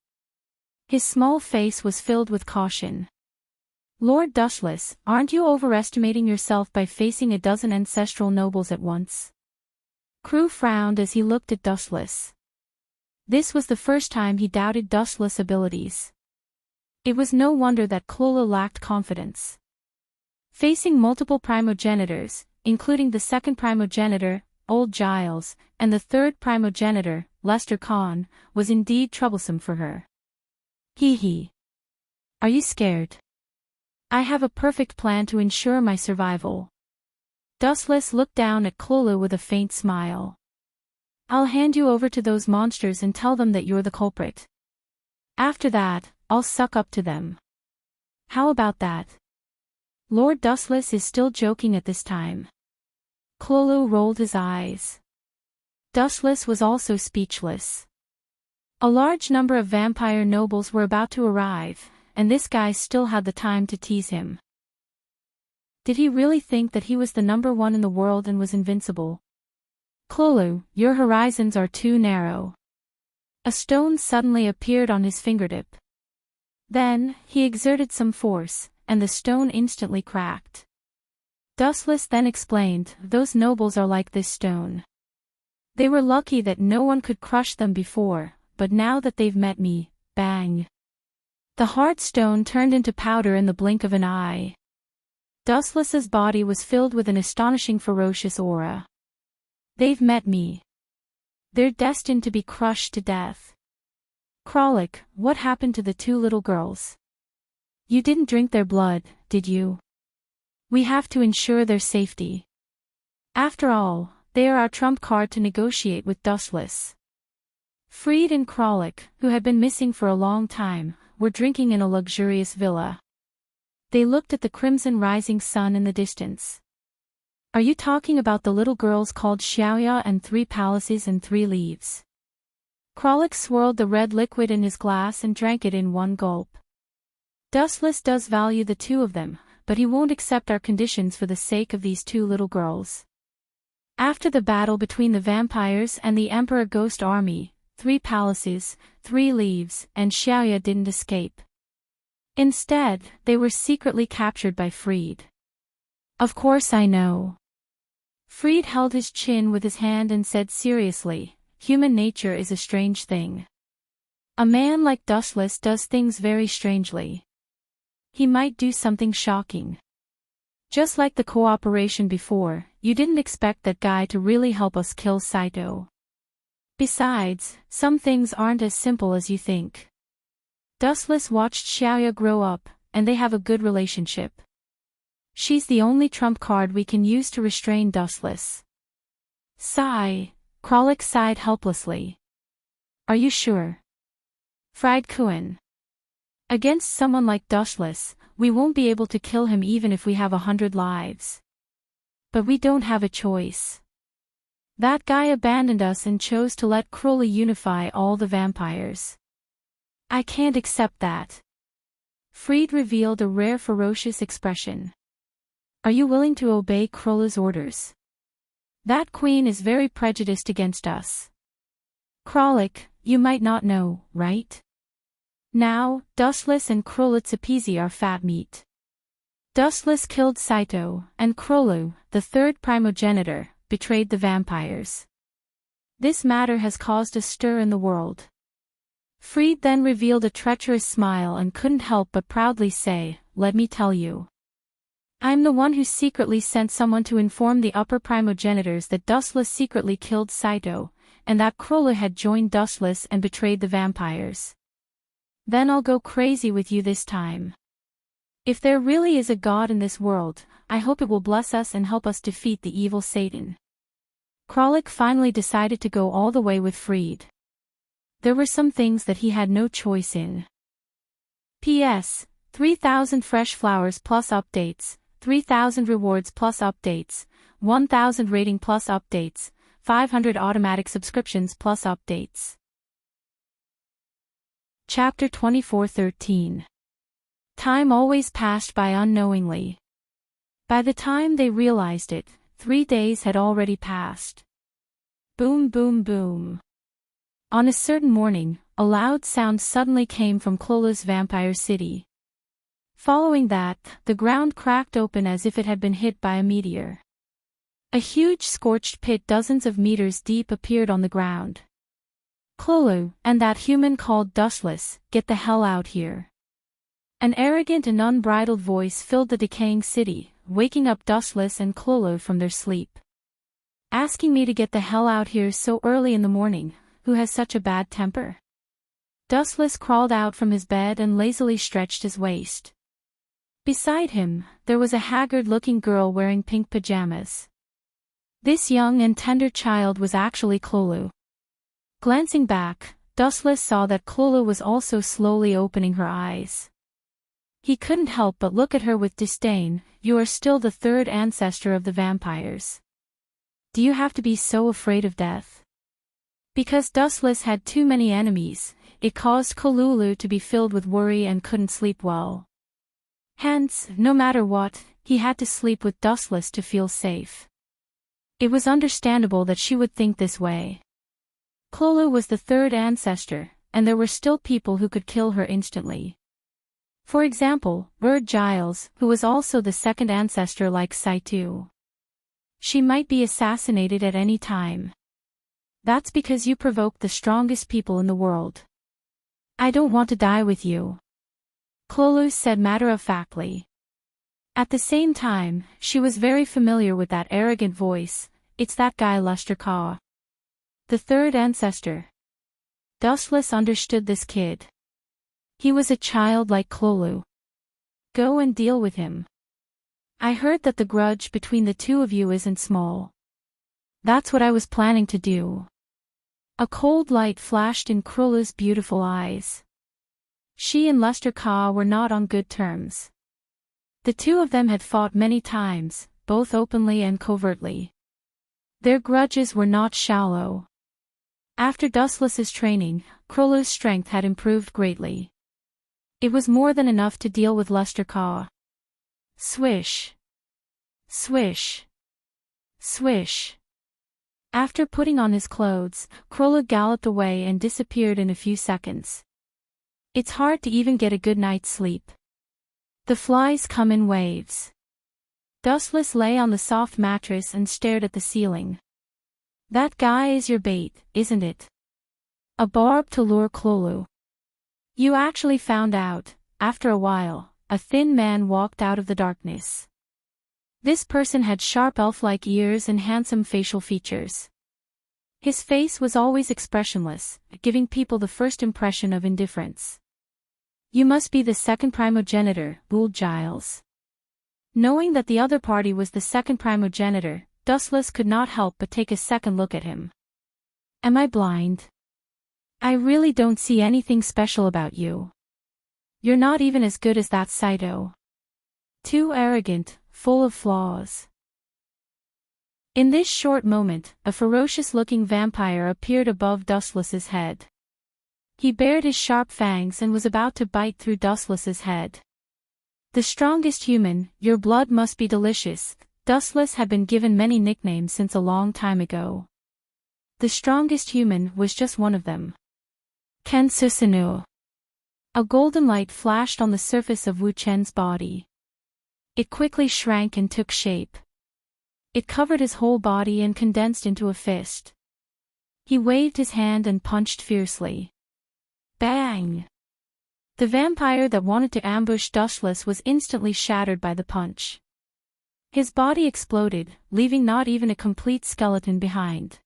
His small face was filled with caution. "Lord Dustless, aren't you overestimating yourself by facing a dozen ancestral nobles at once?" Crew frowned as he looked at Dustless. This was the first time he doubted Dustless' abilities. It was no wonder that Clolo lacked confidence. Facing multiple primogenitors, including the second primogenitor, Old Giles, and the third primogenitor, Lester Khan, was indeed troublesome for her. Hee. Are you scared? I have a perfect plan to ensure my survival. Dustless looked down at Clolo with a faint smile. I'll hand you over to those monsters and tell them that you're the culprit. After that, I'll suck up to them. How about that? Lord Dustless is still joking at this time. Clolo rolled his eyes. Dustless was also speechless. A large number of vampire nobles were about to arrive, and this guy still had the time to tease him. Did he really think that he was the number one in the world and was invincible? Clolo, your horizons are too narrow. A stone suddenly appeared on his fingertip. Then, he exerted some force, and the stone instantly cracked. Dustless then explained, those nobles are like this stone. They were lucky that no one could crush them before, but now that they've met me, bang. The hard stone turned into powder in the blink of an eye. Dustless's body was filled with an astonishing ferocious aura. They've met me. They're destined to be crushed to death. Kralik, what happened to the two little girls? You didn't drink their blood, did you? We have to ensure their safety. After all, they are our trump card to negotiate with Dustless. Fried and Kralik, who had been missing for a long time, were drinking in a luxurious villa. They looked at the crimson rising sun in the distance. Are you talking about the little girls called Xiaoya and 3 palaces and 3 leaves? Kralik swirled the red liquid in his glass and drank it in one gulp. Dustless does value the 2 of them, but he won't accept our conditions for the sake of these 2 little girls. After the battle between the vampires and the Emperor Ghost Army, 3 palaces, 3 leaves, and Xiaoya didn't escape. Instead, they were secretly captured by Fried. Of course I know. Fried held his chin with his hand and said seriously, human nature is a strange thing. A man like Dustless does things very strangely. He might do something shocking. Just like the cooperation before, you didn't expect that guy to really help us kill Saito. Besides, some things aren't as simple as you think. Dustless watched Xiaoya grow up, and they have a good relationship. She's the only trump card we can use to restrain Dustless. Sigh. Kralik sighed helplessly. Are you sure? Fried Kuan. Against someone like Dustless, we won't be able to kill him even if we have 100 lives. But we don't have a choice. That guy abandoned us and chose to let Crowley unify all the vampires. I can't accept that. Fried revealed a rare ferocious expression. Are you willing to obey Crowley's orders? That queen is very prejudiced against us. Kralik, you might not know, right? Now, Dustless and Krolitsapizi are fat meat. Dustless killed Saito, and Krolu, the 3rd primogenitor, betrayed the vampires. This matter has caused a stir in the world. Fried then revealed a treacherous smile and couldn't help but proudly say, let me tell you. I'm the one who secretly sent someone to inform the upper primogenitors that Dustless secretly killed Saito, and that Krolu had joined Dustless and betrayed the vampires. Then I'll go crazy with you this time. If there really is a god in this world, I hope it will bless us and help us defeat the evil Satan. Kralik finally decided to go all the way with Fried. There were some things that he had no choice in. P.S. 3,000 fresh flowers plus updates, 3,000 rewards plus updates, 1,000 rating plus updates, 500 automatic subscriptions plus updates. Chapter 24:13. Time always passed by unknowingly. By the time they realized it, 3 days had already passed. Boom boom boom. On a certain morning, a loud sound suddenly came from Klola's vampire city. Following that, the ground cracked open as if it had been hit by a meteor. A huge scorched pit dozens of meters deep appeared on the ground. Klolu, and that human called Dustless, get the hell out here. An arrogant and unbridled voice filled the decaying city, waking up Dustless and Klolu from their sleep. Asking me to get the hell out here so early in the morning, who has such a bad temper? Dustless crawled out from his bed and lazily stretched his waist. Beside him, there was a haggard-looking girl wearing pink pajamas. This young and tender child was actually Klolu. Glancing back, Dustless saw that Klolu was also slowly opening her eyes. He couldn't help but look at her with disdain. You are still the 3rd ancestor of the vampires. Do you have to be so afraid of death? Because Dustless had too many enemies, it caused Kolulu to be filled with worry and couldn't sleep well. Hence, no matter what, he had to sleep with Dustless to feel safe. It was understandable that she would think this way. Klolu was the 3rd ancestor, and there were still people who could kill her instantly. For example, Bird Giles, who was also the 2nd ancestor like Saito. She might be assassinated at any time. That's because you provoked the strongest people in the world. I don't want to die with you, Klolu said matter-of-factly. At the same time, she was very familiar with that arrogant voice. It's that guy Luster Kaw. The third ancestor. Dustless understood this kid. He was a child like Clolu. Go and deal with him. I heard that the grudge between the two of you isn't small. That's what I was planning to do. A cold light flashed in Krula's beautiful eyes. She and Luster Kaw were not on good terms. The two of them had fought many times, both openly and covertly. Their grudges were not shallow. After Dustless's training, Krula's strength had improved greatly. It was more than enough to deal with Luster Kaw. Swish. Swish. Swish. After putting on his clothes, Krula galloped away and disappeared in a few seconds. It's hard to even get a good night's sleep. The flies come in waves. Dustless lay on the soft mattress and stared at the ceiling. That guy is your bait, isn't it? A barb to lure Clolu. You actually found out. After a while, a thin man walked out of the darkness. This person had sharp elf-like ears and handsome facial features. His face was always expressionless, giving people the first impression of indifference. You must be the second primogenitor, Old Giles. Knowing that the other party was the second primogenitor, Dustless could not help but take a second look at him. Am I blind? I really don't see anything special about you. You're not even as good as that Saito. Too arrogant, full of flaws. In this short moment, a ferocious-looking vampire appeared above Dustless's head. He bared his sharp fangs and was about to bite through Dustless's head. The strongest human, your blood must be delicious. Dustless had been given many nicknames since a long time ago. The strongest human was just one of them. Ken Susanoo. A golden light flashed on the surface of Wu Chen's body. It quickly shrank and took shape. It covered his whole body and condensed into a fist. He waved his hand and punched fiercely. Bang! The vampire that wanted to ambush Dustless was instantly shattered by the punch. His body exploded, leaving not even a complete skeleton behind.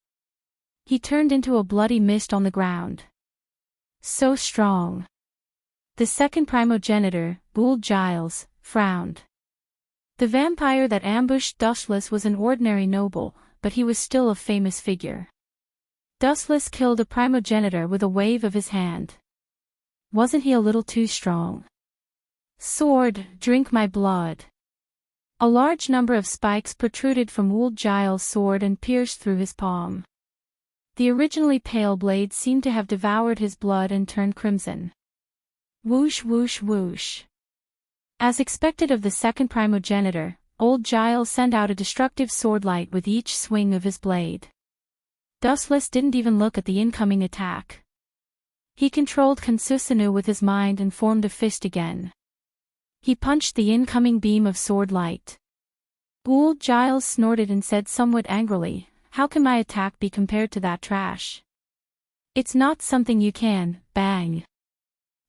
He turned into a bloody mist on the ground. So strong. The second primogenitor, Old Giles, frowned. The vampire that ambushed Dustless was an ordinary noble, but he was still a famous figure. Dustless killed a primogenitor with a wave of his hand. Wasn't he a little too strong? Sword, drink my blood. A large number of spikes protruded from Old Giles' sword and pierced through his palm. The originally pale blade seemed to have devoured his blood and turned crimson. Whoosh whoosh whoosh. As expected of the second primogenitor, Old Giles sent out a destructive sword light with each swing of his blade. Dustless didn't even look at the incoming attack. He controlled Ken Susanoo with his mind and formed a fist again. He punched the incoming beam of sword light. Old Giles snorted and said somewhat angrily, "How can my attack be compared to that trash? It's not something you can." Bang!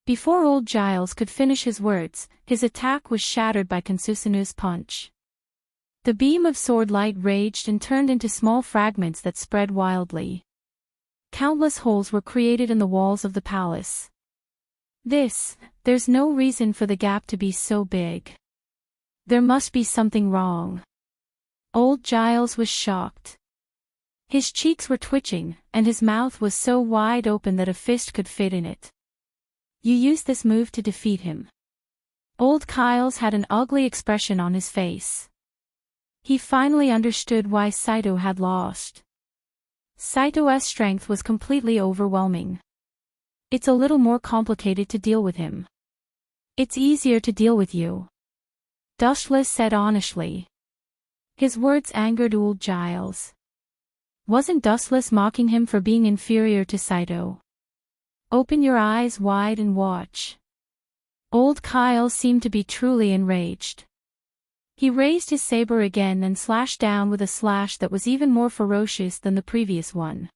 Before Old Giles could finish his words, his attack was shattered by Ken Susanoo's punch. The beam of sword light raged and turned into small fragments that spread wildly. Countless holes were created in the walls of the palace. There's no reason for the gap to be so big. There must be something wrong. Old Giles was shocked. His cheeks were twitching, and his mouth was so wide open that a fist could fit in it. You used this move to defeat him. Old Giles had an ugly expression on his face. He finally understood why Saito had lost. Saito's strength was completely overwhelming. It's a little more complicated to deal with him. It's easier to deal with you, Dustless said honestly. His words angered Old Giles. Wasn't Dustless mocking him for being inferior to Saito? Open your eyes wide and watch. Old Giles seemed to be truly enraged. He raised his saber again and slashed down with a slash that was even more ferocious than the previous one.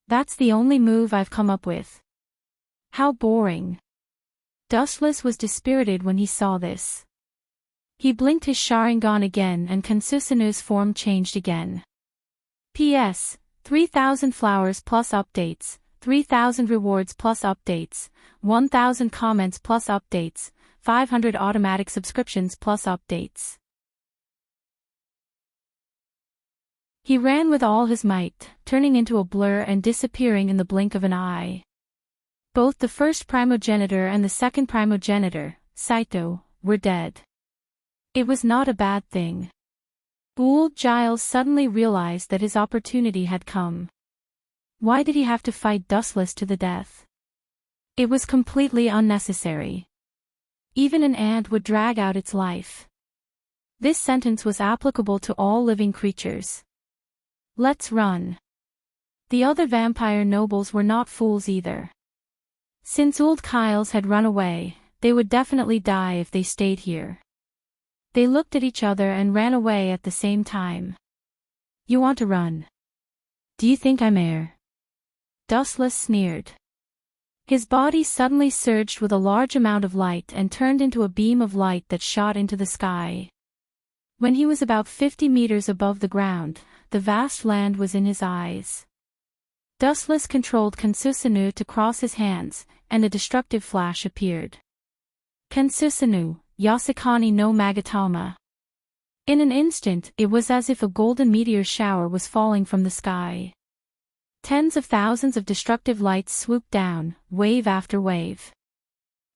That's the only move I've come up with. How boring. Dustless was dispirited when he saw this. He blinked his Sharingan again and Kansusanu's form changed again. P.S. 3,000 flowers plus updates, 3,000 rewards plus updates, 1,000 comments plus updates, 500 automatic subscriptions plus updates. He ran with all his might, turning into a blur and disappearing in the blink of an eye. Both the first primogenitor and the second primogenitor, Saito, were dead. It was not a bad thing. Old Giles suddenly realized that his opportunity had come. Why did he have to fight Dustless to the death? It was completely unnecessary. Even an ant would drag out its life. This sentence was applicable to all living creatures. Let's run. The other vampire nobles were not fools either. Since old Giles had run away, they would definitely die if they stayed here. They looked at each other and ran away at the same time. You want to run? Do you think I'm air? Dustless sneered. His body suddenly surged with a large amount of light and turned into a beam of light that shot into the sky. When he was about 50 meters above the ground, the vast land was in his eyes. Dustless controlled Kansusanu to cross his hands, and a destructive flash appeared. Kansusanu, Yasukani no Magatama. In an instant, it was as if a golden meteor shower was falling from the sky. Tens of thousands of destructive lights swooped down, wave after wave.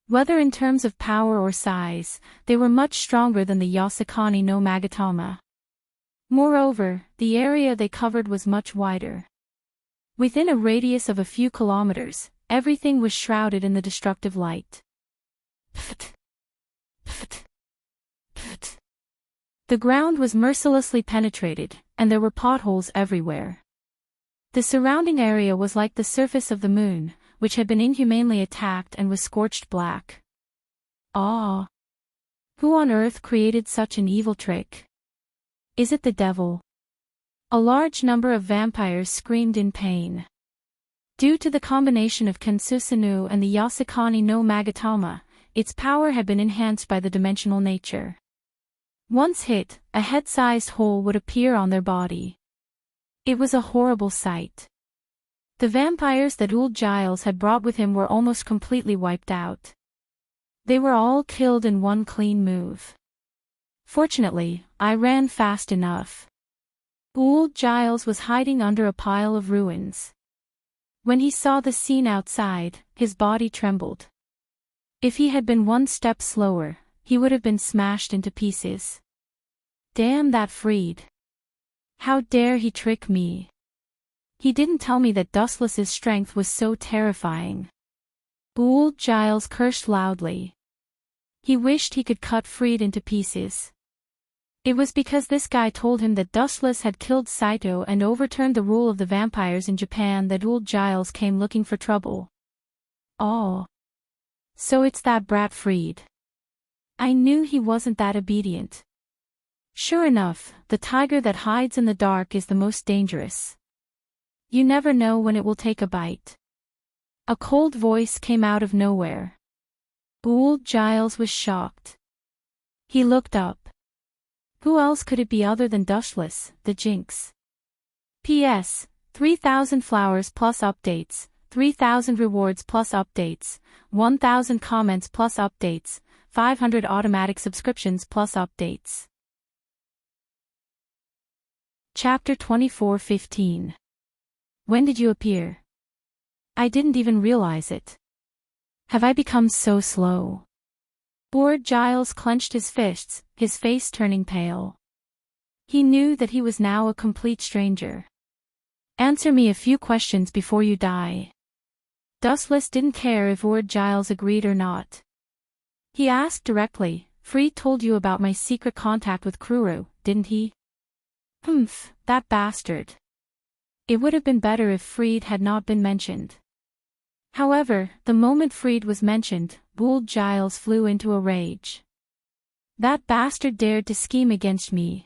Whether in terms of power or size, they were much stronger than the Yasukani no Magatama. Moreover, the area they covered was much wider. Within a radius of a few kilometers, everything was shrouded in the destructive light. Pft. Pft. Pft. The ground was mercilessly penetrated, and there were potholes everywhere. The surrounding area was like the surface of the moon, which had been inhumanely attacked and was scorched black. Ah! Who on earth created such an evil trick? Is it the devil? A large number of vampires screamed in pain. Due to the combination of Kansusanu and the Yasukani no Magatama, its power had been enhanced by the dimensional nature. Once hit, a head-sized hole would appear on their body. It was a horrible sight. The vampires that old Giles had brought with him were almost completely wiped out. They were all killed in one clean move. Fortunately, I ran fast enough. Old Giles was hiding under a pile of ruins. When he saw the scene outside, his body trembled. If he had been one step slower, he would have been smashed into pieces. Damn that Freed. How dare he trick me? He didn't tell me that Dustless's strength was so terrifying. Old Giles cursed loudly. He wished he could cut Freed into pieces. It was because this guy told him that Dustless had killed Saito and overturned the rule of the vampires in Japan that old Giles came looking for trouble. Oh. So it's that brat Freed. I knew he wasn't that obedient. Sure enough, the tiger that hides in the dark is the most dangerous. You never know when it will take a bite. A cold voice came out of nowhere. Old Giles was shocked. He looked up. Who else could it be other than Dustless, the Jinx? P.S. 3,000 flowers plus updates, 3,000 rewards plus updates, 1,000 comments plus updates, 500 automatic subscriptions plus updates. Chapter 24:15. When did you appear? I didn't even realize it. Have I become so slow? Bored Giles clenched his fists, his face turning pale. He knew that he was now a complete stranger. Answer me a few questions before you die. Dustless didn't care if Bored Giles agreed or not. He asked directly, Freed told you about my secret contact with Kruru, didn't he? Humph, that bastard. It would have been better if Freed had not been mentioned. However, the moment Freed was mentioned, old Giles flew into a rage. That bastard dared to scheme against me.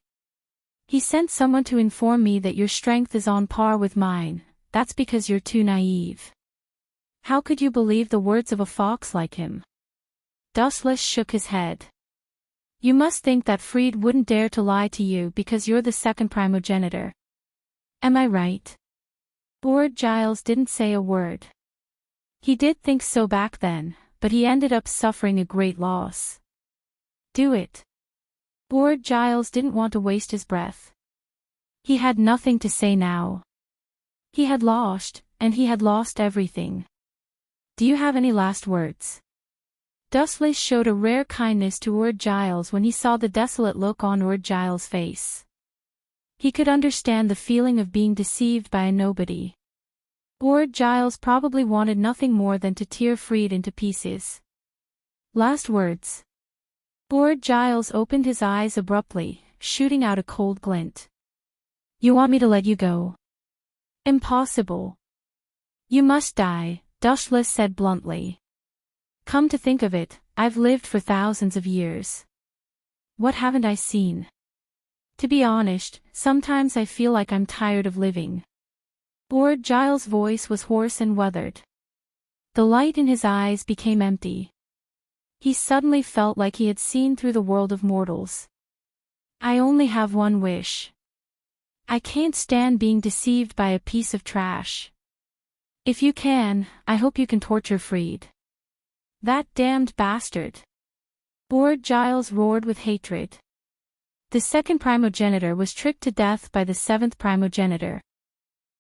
He sent someone to inform me that your strength is on par with mine. That's because you're too naive. How could you believe the words of a fox like him? Dustless shook his head. You must think that Fried wouldn't dare to lie to you because you're the second primogenitor. Am I right? Bored Giles didn't say a word. He did think so back then, but he ended up suffering a great loss. Do it. Bored Giles didn't want to waste his breath. He had nothing to say now. He had lost, and he had lost everything. Do you have any last words? Dustless showed a rare kindness to Bored Giles when he saw the desolate look on Bored Giles' face. He could understand the feeling of being deceived by a nobody. Bored Giles probably wanted nothing more than to tear Fried into pieces. Last words. Bored Giles opened his eyes abruptly, shooting out a cold glint. You want me to let you go? Impossible. You must die, Dustless said bluntly. Come to think of it, I've lived for thousands of years. What haven't I seen? To be honest, sometimes I feel like I'm tired of living. Bored Giles' voice was hoarse and weathered. The light in his eyes became empty. He suddenly felt like he had seen through the world of mortals. I only have one wish. I can't stand being deceived by a piece of trash. If you can, I hope you can torture Fried. That damned bastard. Bored Giles roared with hatred. The second primogenitor was tricked to death by the seventh primogenitor.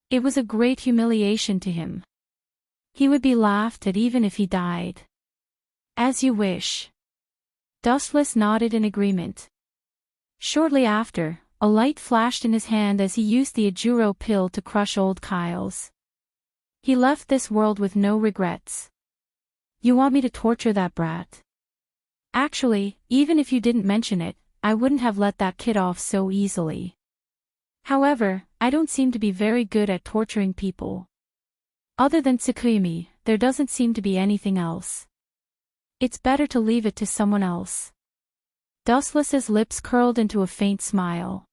It was a great humiliation to him. He would be laughed at even if he died. As you wish. Dustless nodded in agreement. Shortly after, a light flashed in his hand as he used the Ajuro pill to crush old Kyles. He left this world with no regrets. You want me to torture that brat? Actually, even if you didn't mention it, I wouldn't have let that kid off so easily. However, I don't seem to be very good at torturing people. Other than Tsukumi, there doesn't seem to be anything else. It's better to leave it to someone else. Dustless's lips curled into a faint smile.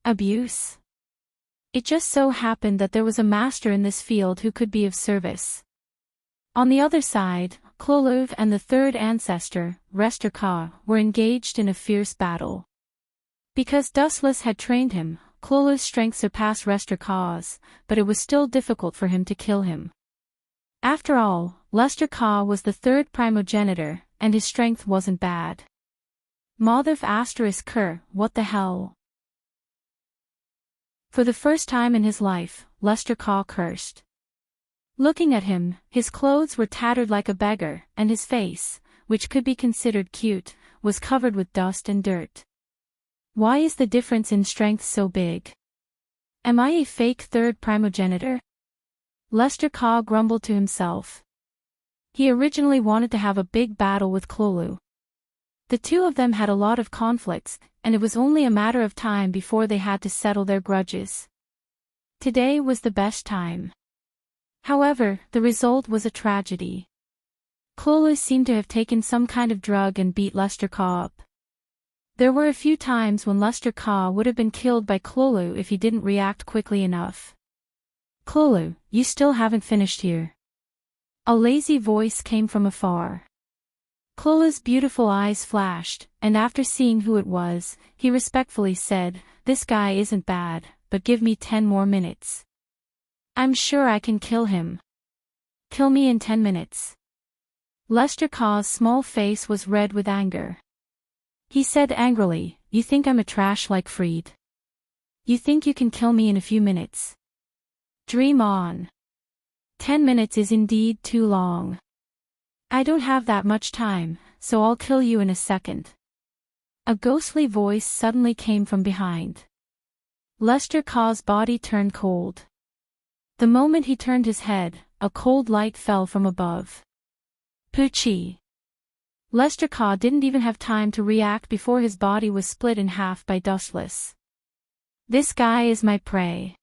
Abuse? It just so happened that there was a master in this field who could be of service. On the other side, Klolov and the third ancestor, Resterka, were engaged in a fierce battle. Because Dustless had trained him, Klolov's strength surpassed Resterka's, but it was still difficult for him to kill him. After all, Resterka was the third primogenitor, and his strength wasn't bad. Mothov *Ker, what the hell? For the first time in his life, Resterka cursed. Looking at him, his clothes were tattered like a beggar, and his face, which could be considered cute, was covered with dust and dirt. Why is the difference in strength so big? Am I a fake third primogenitor? Resterka grumbled to himself. He originally wanted to have a big battle with Klolu. The two of them had a lot of conflicts, and it was only a matter of time before they had to settle their grudges. Today was the best time. However, the result was a tragedy. Klolu seemed to have taken some kind of drug and beat Resterka up. There were a few times when Resterka would have been killed by Klolu if he didn't react quickly enough. Klolu, you still haven't finished here. A lazy voice came from afar. Klolu's beautiful eyes flashed, and after seeing who it was, he respectfully said, "This guy isn't bad, but give me 10 more minutes. I'm sure I can kill him. Kill me in 10 minutes. Resterka's small face was red with anger. He said angrily, "You think I'm a trash like Fried? You think you can kill me in a few minutes? Dream on. 10 minutes is indeed too long. I don't have that much time, so I'll kill you in a second." A ghostly voice suddenly came from behind. Resterka's body turned cold. The moment he turned his head, a cold light fell from above. Poochie. Resterka didn't even have time to react before his body was split in half by Dustless. This guy is my prey.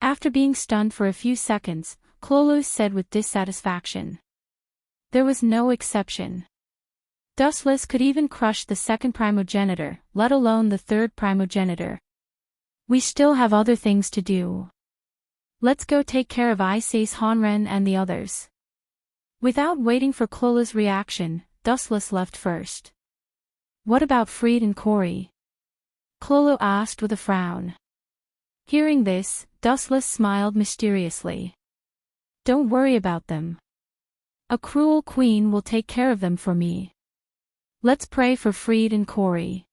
After being stunned for a few seconds, Klolu said with dissatisfaction. There was no exception. Dustless could even crush the second primogenitor, let alone the third primogenitor. We still have other things to do. Let's go take care of Ise's Honren and the others. Without waiting for Klolu's reaction, Dustless left first. What about Fried and Corey? Clolo asked with a frown. Hearing this, Dustless smiled mysteriously. Don't worry about them. A cruel queen will take care of them for me. Let's pray for Fried and Corey.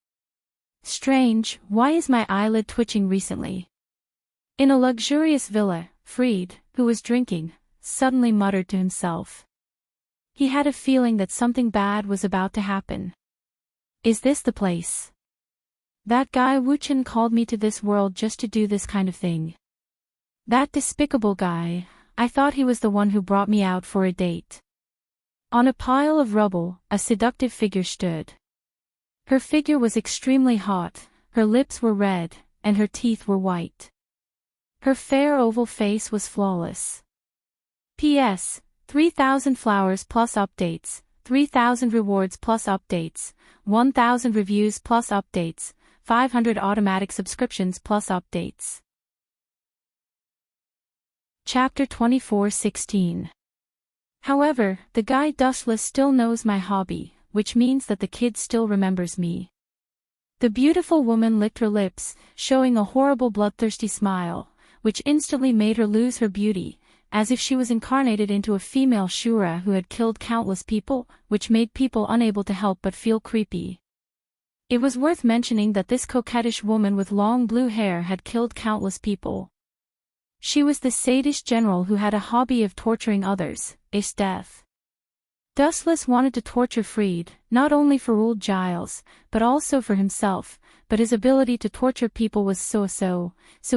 Strange, why is my eyelid twitching recently? In a luxurious villa, Fried, who was drinking, suddenly muttered to himself. He had a feeling that something bad was about to happen. Is this the place? That guy Wuchen called me to this world just to do this kind of thing. That despicable guy, I thought he was the one who brought me out for a date. On a pile of rubble, a seductive figure stood. Her figure was extremely hot, her lips were red, and her teeth were white. Her fair oval face was flawless. P.S. 3,000 flowers plus updates, 3,000 rewards plus updates, 1,000 reviews plus updates, 500 automatic subscriptions plus updates. Chapter 24:16. However, the guy Dustless still knows my hobby, which means that the kid still remembers me. The beautiful woman licked her lips, showing a horrible bloodthirsty smile, which instantly made her lose her beauty, as if she was incarnated into a female Shura who had killed countless people, which made people unable to help but feel creepy. It was worth mentioning that this coquettish woman with long blue hair had killed countless people. She was the sadist general who had a hobby of torturing others, is death. Dustless wanted to torture Fried, not only for old Giles, but also for himself, but his ability to torture people was so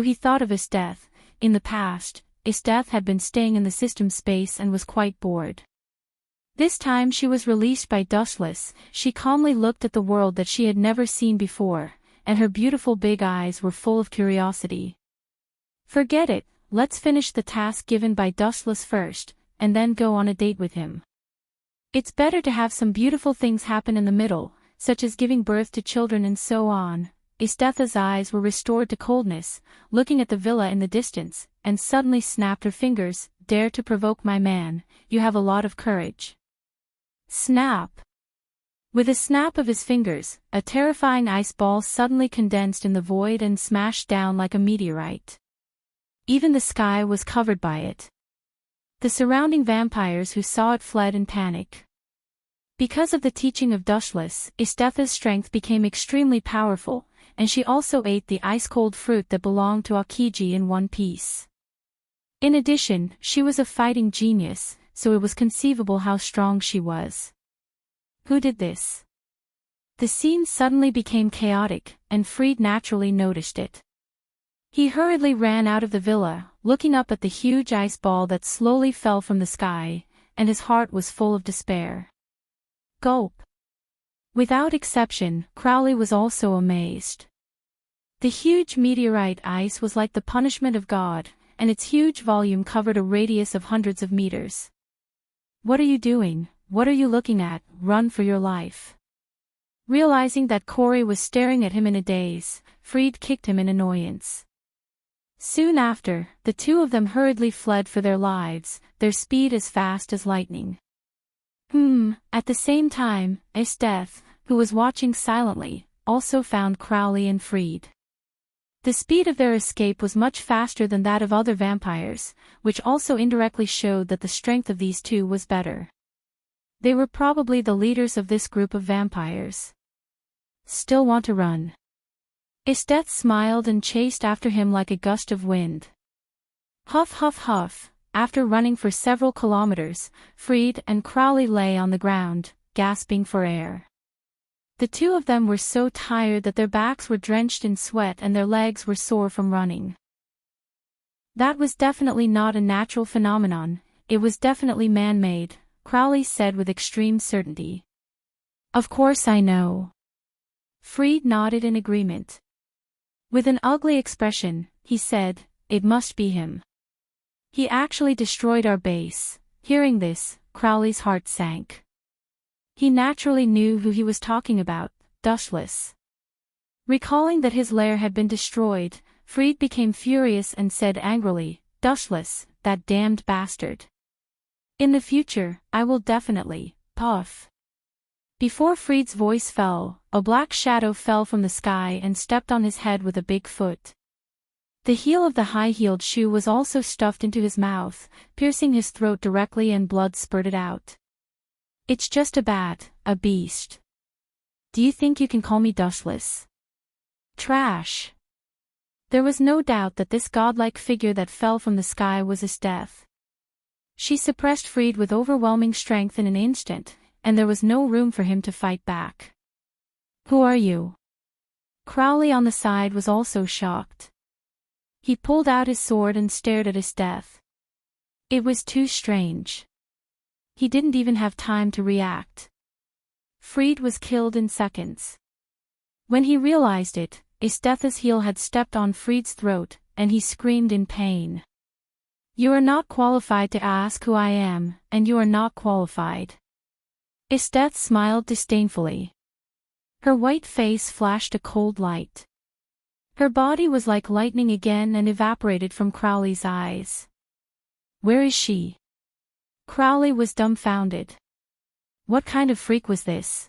he thought of his death. In the past, Esteth had been staying in the system space and was quite bored. This time she was released by Dustless. She calmly looked at the world that she had never seen before, and her beautiful big eyes were full of curiosity. Forget it, let's finish the task given by Dustless first, and then go on a date with him. It's better to have some beautiful things happen in the middle, such as giving birth to children and so on. Estetha's eyes were restored to coldness, looking at the villa in the distance, and suddenly snapped her fingers. Dare to provoke my man, you have a lot of courage. Snap! With a snap of his fingers, a terrifying ice ball suddenly condensed in the void and smashed down like a meteorite. Even the sky was covered by it. The surrounding vampires who saw it fled in panic. Because of the teaching of Dustless, Estetha's strength became extremely powerful, and she also ate the ice-cold fruit that belonged to Akiji in one piece. In addition, she was a fighting genius, so it was conceivable how strong she was. Who did this? The scene suddenly became chaotic, and Fried naturally noticed it. He hurriedly ran out of the villa, looking up at the huge ice ball that slowly fell from the sky, and his heart was full of despair. Gulp! Without exception, Crowley was also amazed. The huge meteorite ice was like the punishment of God, and its huge volume covered a radius of hundreds of meters. What are you doing? What are you looking at? Run for your life. Realizing that Corey was staring at him in a daze, Fried kicked him in annoyance. Soon after, the two of them hurriedly fled for their lives, their speed as fast as lightning. At the same time, Esteth, who was watching silently, also found Crowley and Fried. The speed of their escape was much faster than that of other vampires, which also indirectly showed that the strength of these two was better. They were probably the leaders of this group of vampires. Still want to run? Esteth smiled and chased after him like a gust of wind. Huff huff huff, after running for several kilometers, Fried and Crowley lay on the ground, gasping for air. The two of them were so tired that their backs were drenched in sweat and their legs were sore from running. That was definitely not a natural phenomenon, it was definitely man-made, Crowley said with extreme certainty. Of course I know. Fried nodded in agreement. With an ugly expression, he said, it must be him. He actually destroyed our base. Hearing this, Crowley's heart sank. He naturally knew who he was talking about, Dustless. Recalling that his lair had been destroyed, Fried became furious and said angrily, Dustless, that damned bastard. In the future, I will definitely, puff. Before Fried's voice fell, a black shadow fell from the sky and stepped on his head with a big foot. The heel of the high-heeled shoe was also stuffed into his mouth, piercing his throat directly, and blood spurted out. "It's just a bat, a beast. Do you think you can call me dustless? Trash." There was no doubt that this godlike figure that fell from the sky was his death. She suppressed Fried with overwhelming strength in an instant, and there was no room for him to fight back. "Who are you?" Crowley on the side was also shocked. He pulled out his sword and stared at his death. It was too strange. He didn't even have time to react. Fried was killed in seconds. When he realized it, Estetha's heel had stepped on Fried's throat, and he screamed in pain. "You are not qualified to ask who I am, and you are not qualified." Estetha smiled disdainfully. Her white face flashed a cold light. Her body was like lightning again and evaporated from Crowley's eyes. "Where is she?" Crowley was dumbfounded. What kind of freak was this?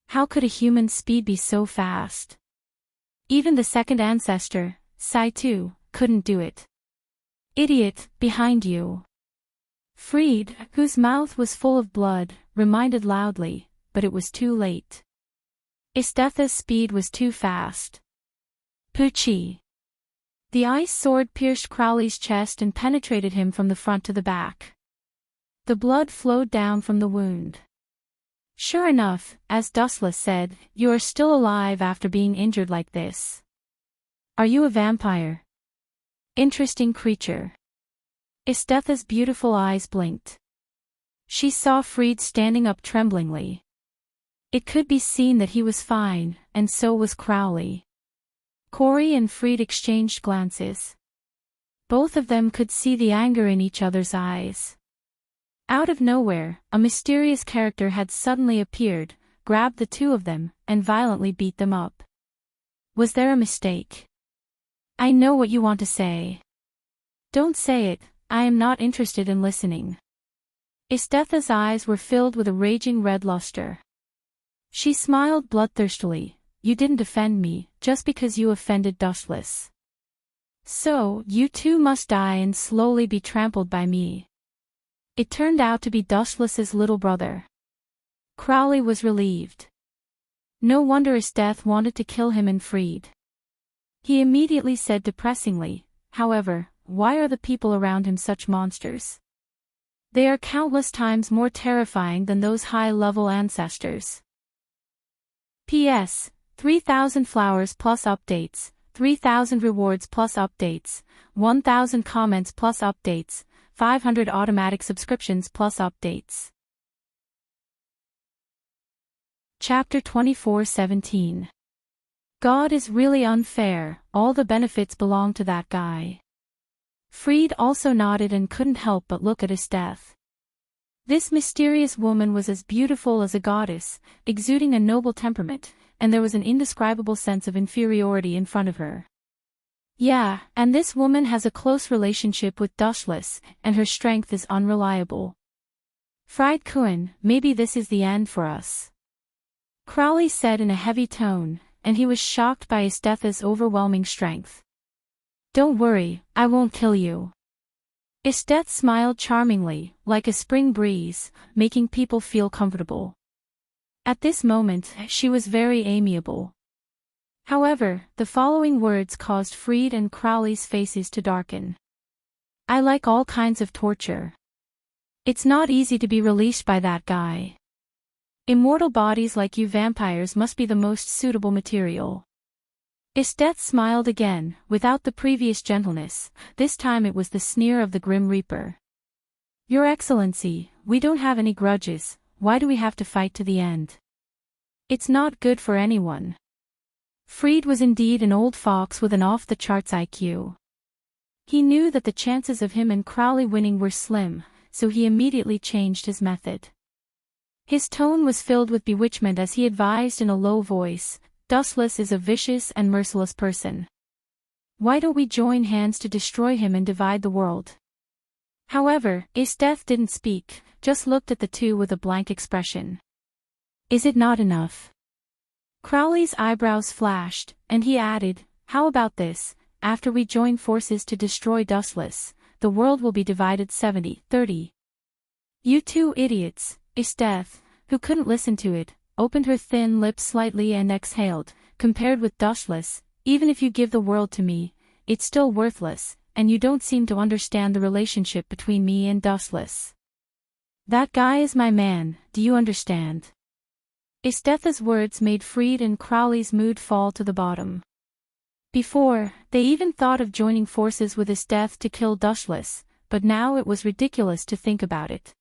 How could a human's speed be so fast? Even the second ancestor, Saitu, couldn't do it. "Idiot, behind you." Fried, whose mouth was full of blood, reminded loudly, but it was too late. Estetha's speed was too fast. Poochie. The ice sword pierced Crowley's chest and penetrated him from the front to the back. The blood flowed down from the wound. "Sure enough, as Dustless said, you are still alive after being injured like this. Are you a vampire? Interesting creature." Estetha's beautiful eyes blinked. She saw Fried standing up tremblingly. It could be seen that he was fine, and so was Crowley. Corey and Fried exchanged glances. Both of them could see the anger in each other's eyes. Out of nowhere, a mysterious character had suddenly appeared, grabbed the two of them, and violently beat them up. Was there a mistake? "I know what you want to say." "Don't say it, I am not interested in listening." Estetha's eyes were filled with a raging red luster. She smiled bloodthirstily. "You didn't offend me, just because you offended Dustless. So, you too must die and slowly be trampled by me." It turned out to be Dustless's little brother. Crowley was relieved. No wonder Estetha wanted to kill him and Fried. He immediately said depressingly, however, "Why are the people around him such monsters? They are countless times more terrifying than those high-level ancestors." P.S. 3,000 flowers plus updates, 3,000 rewards plus updates, 1,000 comments plus updates, 500 automatic subscriptions plus updates. Chapter 24:17. God is really unfair, all the benefits belong to that guy. Fried also nodded and couldn't help but look at Estetha. This mysterious woman was as beautiful as a goddess, exuding a noble temperament, and there was an indescribable sense of inferiority in front of her. Yeah, and this woman has a close relationship with Dustless, and her strength is unreliable. "Fried Kuhn, maybe this is the end for us," Crowley said in a heavy tone, and he was shocked by Estetha's overwhelming strength. "Don't worry, I won't kill you." Estetha smiled charmingly, like a spring breeze, making people feel comfortable. At this moment, she was very amiable. However, the following words caused Fried and Crowley's faces to darken. "I like all kinds of torture. It's not easy to be released by that guy. Immortal bodies like you vampires must be the most suitable material." Estetha smiled again, without the previous gentleness. This time it was the sneer of the Grim Reaper. "Your Excellency, we don't have any grudges, why do we have to fight to the end? It's not good for anyone." Fried was indeed an old fox with an off-the-charts IQ. He knew that the chances of him and Crowley winning were slim, so he immediately changed his method. His tone was filled with bewitchment as he advised in a low voice, "Dustless is a vicious and merciless person. Why don't we join hands to destroy him and divide the world?" However, Estetha didn't speak, just looked at the two with a blank expression. Is it not enough? Crowley's eyebrows flashed, and he added, how about this, after we join forces to destroy Dustless, the world will be divided 70-30. You two idiots, Esteth, who couldn't listen to it, opened her thin lips slightly and exhaled, compared with Dustless, even if you give the world to me, it's still worthless, and you don't seem to understand the relationship between me and Dustless. That guy is my man, do you understand? Esteth's words made Freed and Crowley's mood fall to the bottom. Before, they even thought of joining forces with Esteth to kill Dustless, but now it was ridiculous to think about it.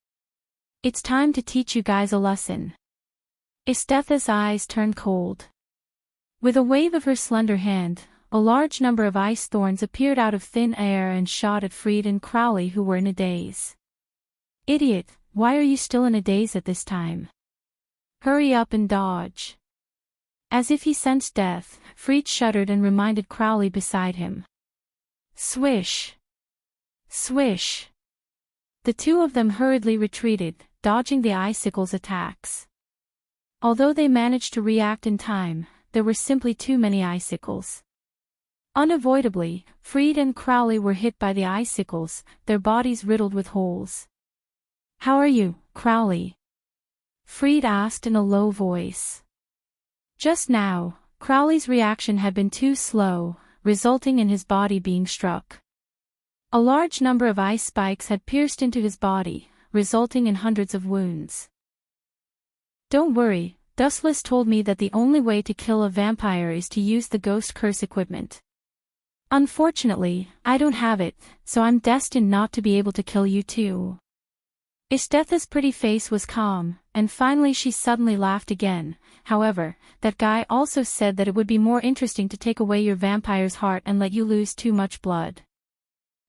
It's time to teach you guys a lesson. Esteth's eyes turned cold. With a wave of her slender hand, a large number of ice thorns appeared out of thin air and shot at Freed and Crowley, who were in a daze. Idiot, why are you still in a daze at this time? Hurry up and dodge. As if he sensed death, Freed shuddered and reminded Crowley beside him. Swish! Swish! The two of them hurriedly retreated, dodging the icicle's attacks. Although they managed to react in time, there were simply too many icicles. Unavoidably, Freed and Crowley were hit by the icicles, their bodies riddled with holes. How are you, Crowley? Freed asked in a low voice. Just now, Crowley's reaction had been too slow, resulting in his body being struck. A large number of ice spikes had pierced into his body, resulting in hundreds of wounds. Don't worry, Dustless told me that the only way to kill a vampire is to use the ghost curse equipment. Unfortunately, I don't have it, so I'm destined not to be able to kill you too. Esteth's pretty face was calm, and finally she suddenly laughed again. However, that guy also said that it would be more interesting to take away your vampire's heart and let you lose too much blood.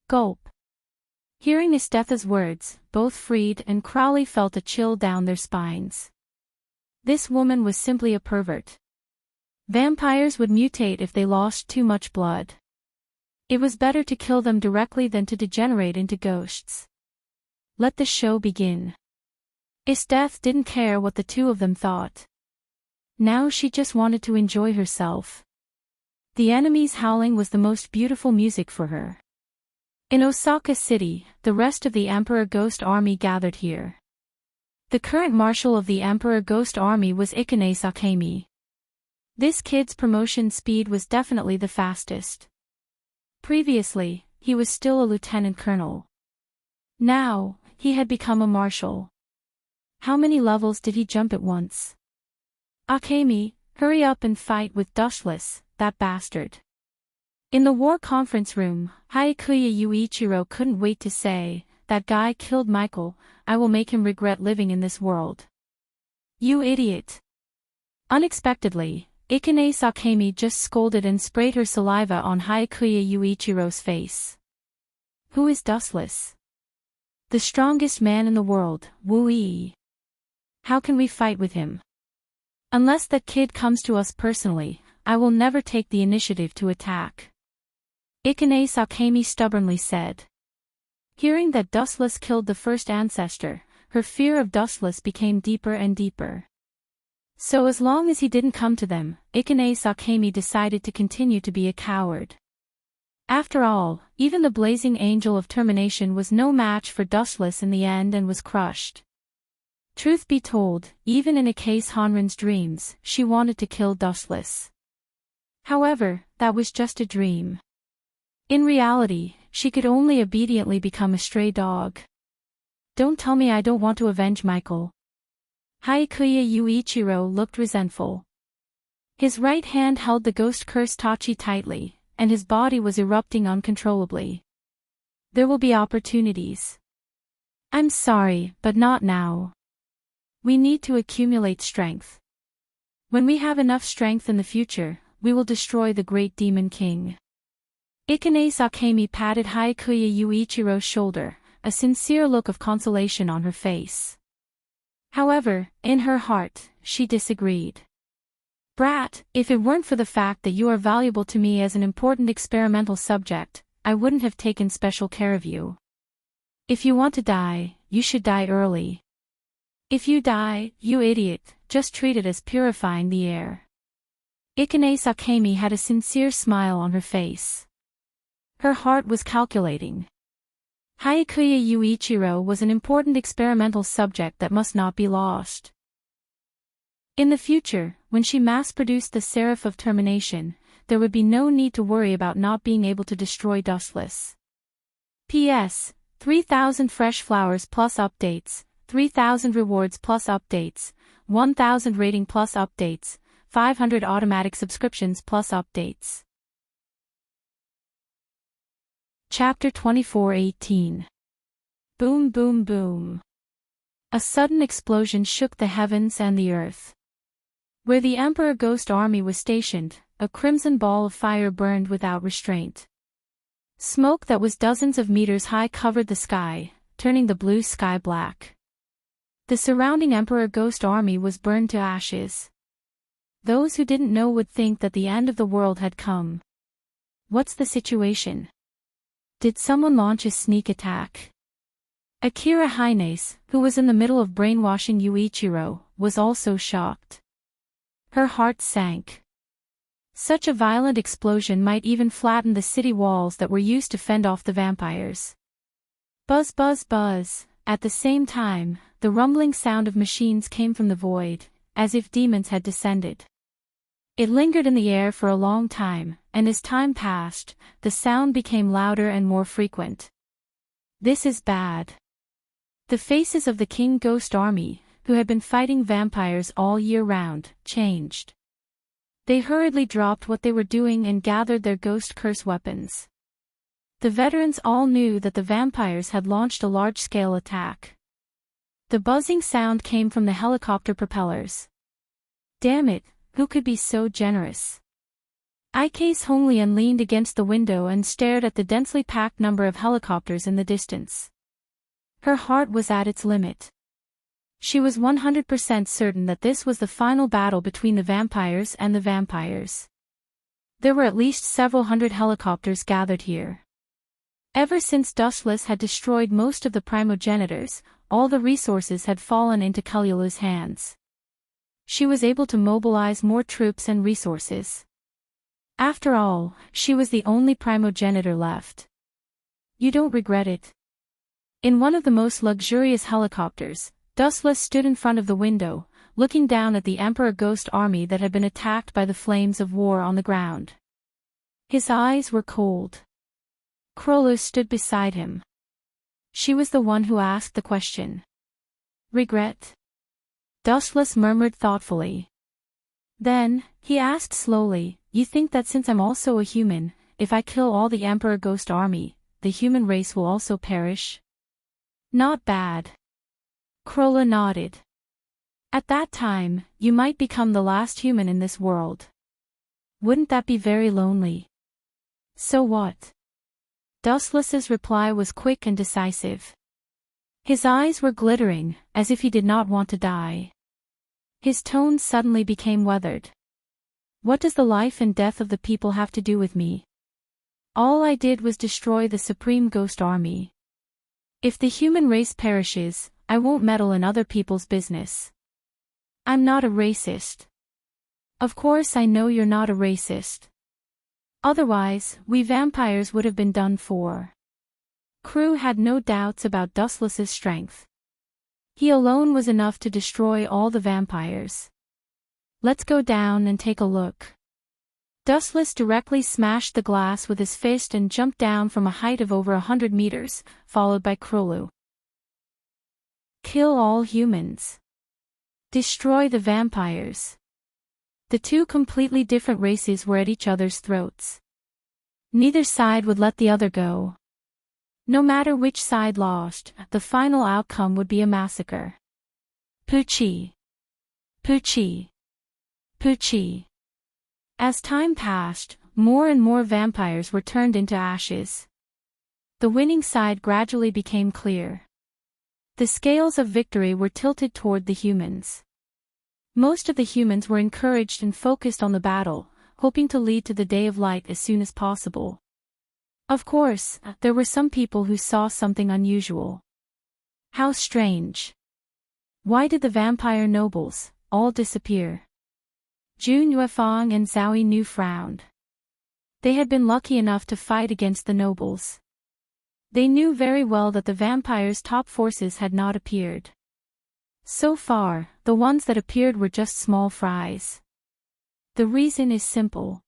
Gulp. Hearing Esteth's words, both Freed and Crowley felt a chill down their spines. This woman was simply a pervert. Vampires would mutate if they lost too much blood. It was better to kill them directly than to degenerate into ghosts. Let the show begin. Esteth didn't care what the two of them thought. Now she just wanted to enjoy herself. The enemies howling was the most beautiful music for her. In Osaka City, the rest of the Emperor Ghost Army gathered here. The current marshal of the Emperor Ghost Army was Ikane Sakemi. This kid's promotion speed was definitely the fastest. Previously, he was still a lieutenant colonel. Now, he had become a marshal. How many levels did he jump at once? Akemi, hurry up and fight with Dustless, that bastard. In the war conference room, Haikuya Yuichiro couldn't wait to say, that guy killed Michael, I will make him regret living in this world. You idiot. Unexpectedly, Ikane Sakemi just scolded and sprayed her saliva on Haikuya Yuichiro's face. Who is Dustless? The strongest man in the world, Wu-Yi. How can we fight with him? Unless that kid comes to us personally, I will never take the initiative to attack. Ikane Sakemi stubbornly said. Hearing that Dustless killed the first ancestor, her fear of Dustless became deeper and deeper. So as long as he didn't come to them, Ikane Sakemi decided to continue to be a coward. After all, even the blazing angel of termination was no match for Dustless in the end and was crushed. Truth be told, even in Ikase Honrin's dreams, she wanted to kill Dustless. However, that was just a dream. In reality, she could only obediently become a stray dog. Don't tell me I don't want to avenge Michael. Haikuya Yuichiro looked resentful. His right hand held the ghost curse tachi tightly, and his body was erupting uncontrollably. There will be opportunities. I'm sorry, but not now. We need to accumulate strength. When we have enough strength in the future, we will destroy the great demon king. Ikane Sakemi patted Haikuya Yuichiro's shoulder, a sincere look of consolation on her face. However, in her heart, she disagreed. Brat, if it weren't for the fact that you are valuable to me as an important experimental subject, I wouldn't have taken special care of you. If you want to die, you should die early. If you die, you idiot, just treat it as purifying the air. Ikane Sakemi had a sincere smile on her face. Her heart was calculating. Hayakuya Yuichiro was an important experimental subject that must not be lost. In the future, when she mass-produced the Seraph of Termination, there would be no need to worry about not being able to destroy Dustless. P.S. 3,000 fresh flowers plus updates, 3,000 rewards plus updates, 1,000 rating plus updates, 500 automatic subscriptions plus updates. Chapter 24:18. Boom boom boom. A sudden explosion shook the heavens and the earth. Where the Emperor Ghost Army was stationed, a crimson ball of fire burned without restraint. Smoke that was dozens of meters high covered the sky, turning the blue sky black. The surrounding Emperor Ghost Army was burned to ashes. Those who didn't know would think that the end of the world had come. What's the situation? Did someone launch a sneak attack? Akira Haines, who was in the middle of brainwashing Yuichiro, was also shocked. Her heart sank. Such a violent explosion might even flatten the city walls that were used to fend off the vampires. Buzz buzz buzz. At the same time, the rumbling sound of machines came from the void, as if demons had descended. It lingered in the air for a long time, and as time passed, the sound became louder and more frequent. This is bad. The faces of the King Ghost Army, who had been fighting vampires all year round, changed. They hurriedly dropped what they were doing and gathered their ghost curse weapons. The veterans all knew that the vampires had launched a large-scale attack. The buzzing sound came from the helicopter propellers. Damn it, who could be so generous? Ike's Honglian leaned against the window and stared at the densely packed number of helicopters in the distance. Her heart was at its limit. She was 100% certain that this was the final battle between the vampires and the vampires. There were at least several hundred helicopters gathered here. Ever since Dustless had destroyed most of the primogenitors, all the resources had fallen into Kalula's hands. She was able to mobilize more troops and resources. After all, she was the only primogenitor left. You don't regret it? In one of the most luxurious helicopters, Dustless stood in front of the window, looking down at the Emperor Ghost Army that had been attacked by the flames of war on the ground. His eyes were cold. Krolu stood beside him. She was the one who asked the question. Regret? Dustless murmured thoughtfully. Then, he asked slowly, you think that since I'm also a human, if I kill all the Emperor Ghost Army, the human race will also perish? Not bad. Krolu nodded. At that time, you might become the last human in this world. Wouldn't that be very lonely? So what? Dustless's reply was quick and decisive. His eyes were glittering, as if he did not want to die. His tone suddenly became weathered. What does the life and death of the people have to do with me? All I did was destroy the Supreme Ghost Army. If the human race perishes, I won't meddle in other people's business. I'm not a racist. Of course I know you're not a racist. Otherwise, we vampires would have been done for. Crew had no doubts about Dustless's strength. He alone was enough to destroy all the vampires. Let's go down and take a look. Dustless directly smashed the glass with his fist and jumped down from a height of over 100 meters, followed by Krolu. Kill all humans. Destroy the vampires. The two completely different races were at each other's throats. Neither side would let the other go. No matter which side lost, the final outcome would be a massacre. Poochie. Poochie. Poochie. As time passed, more and more vampires were turned into ashes. The winning side gradually became clear. The scales of victory were tilted toward the humans. Most of the humans were encouraged and focused on the battle, hoping to lead to the day of light as soon as possible. Of course, there were some people who saw something unusual. How strange. Why did the vampire nobles all disappear? Jun Yuefang and Zhao Yinu frowned. They had been lucky enough to fight against the nobles. They knew very well that the vampires' top forces had not appeared. So far, the ones that appeared were just small fries. The reason is simple.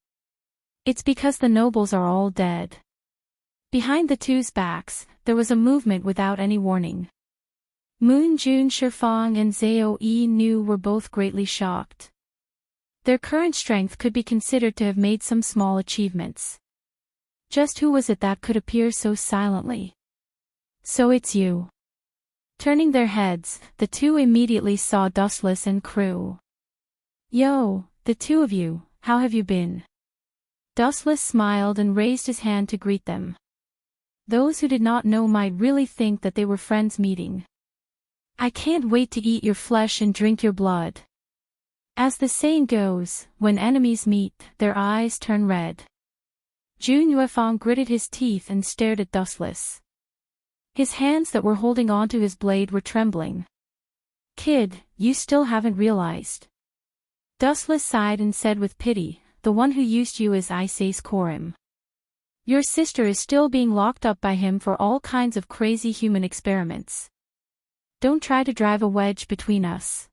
It's because the nobles are all dead. Behind the two's backs, there was a movement without any warning. Moon Jun Shifang and Zhao Yinu were both greatly shocked. Their current strength could be considered to have made some small achievements. Just who was it that could appear so silently? So it's you. Turning their heads, the two immediately saw Dustless and crew. Yo, the two of you, how have you been? Dustless smiled and raised his hand to greet them. Those who did not know might really think that they were friends meeting. I can't wait to eat your flesh and drink your blood. As the saying goes, when enemies meet, their eyes turn red. Jun Yuefang gritted his teeth and stared at Dustless. His hands that were holding onto his blade were trembling. Kid, you still haven't realized. Dustless sighed and said with pity, the one who used you as Ice Korim. Your sister is still being locked up by him for all kinds of crazy human experiments. Don't try to drive a wedge between us.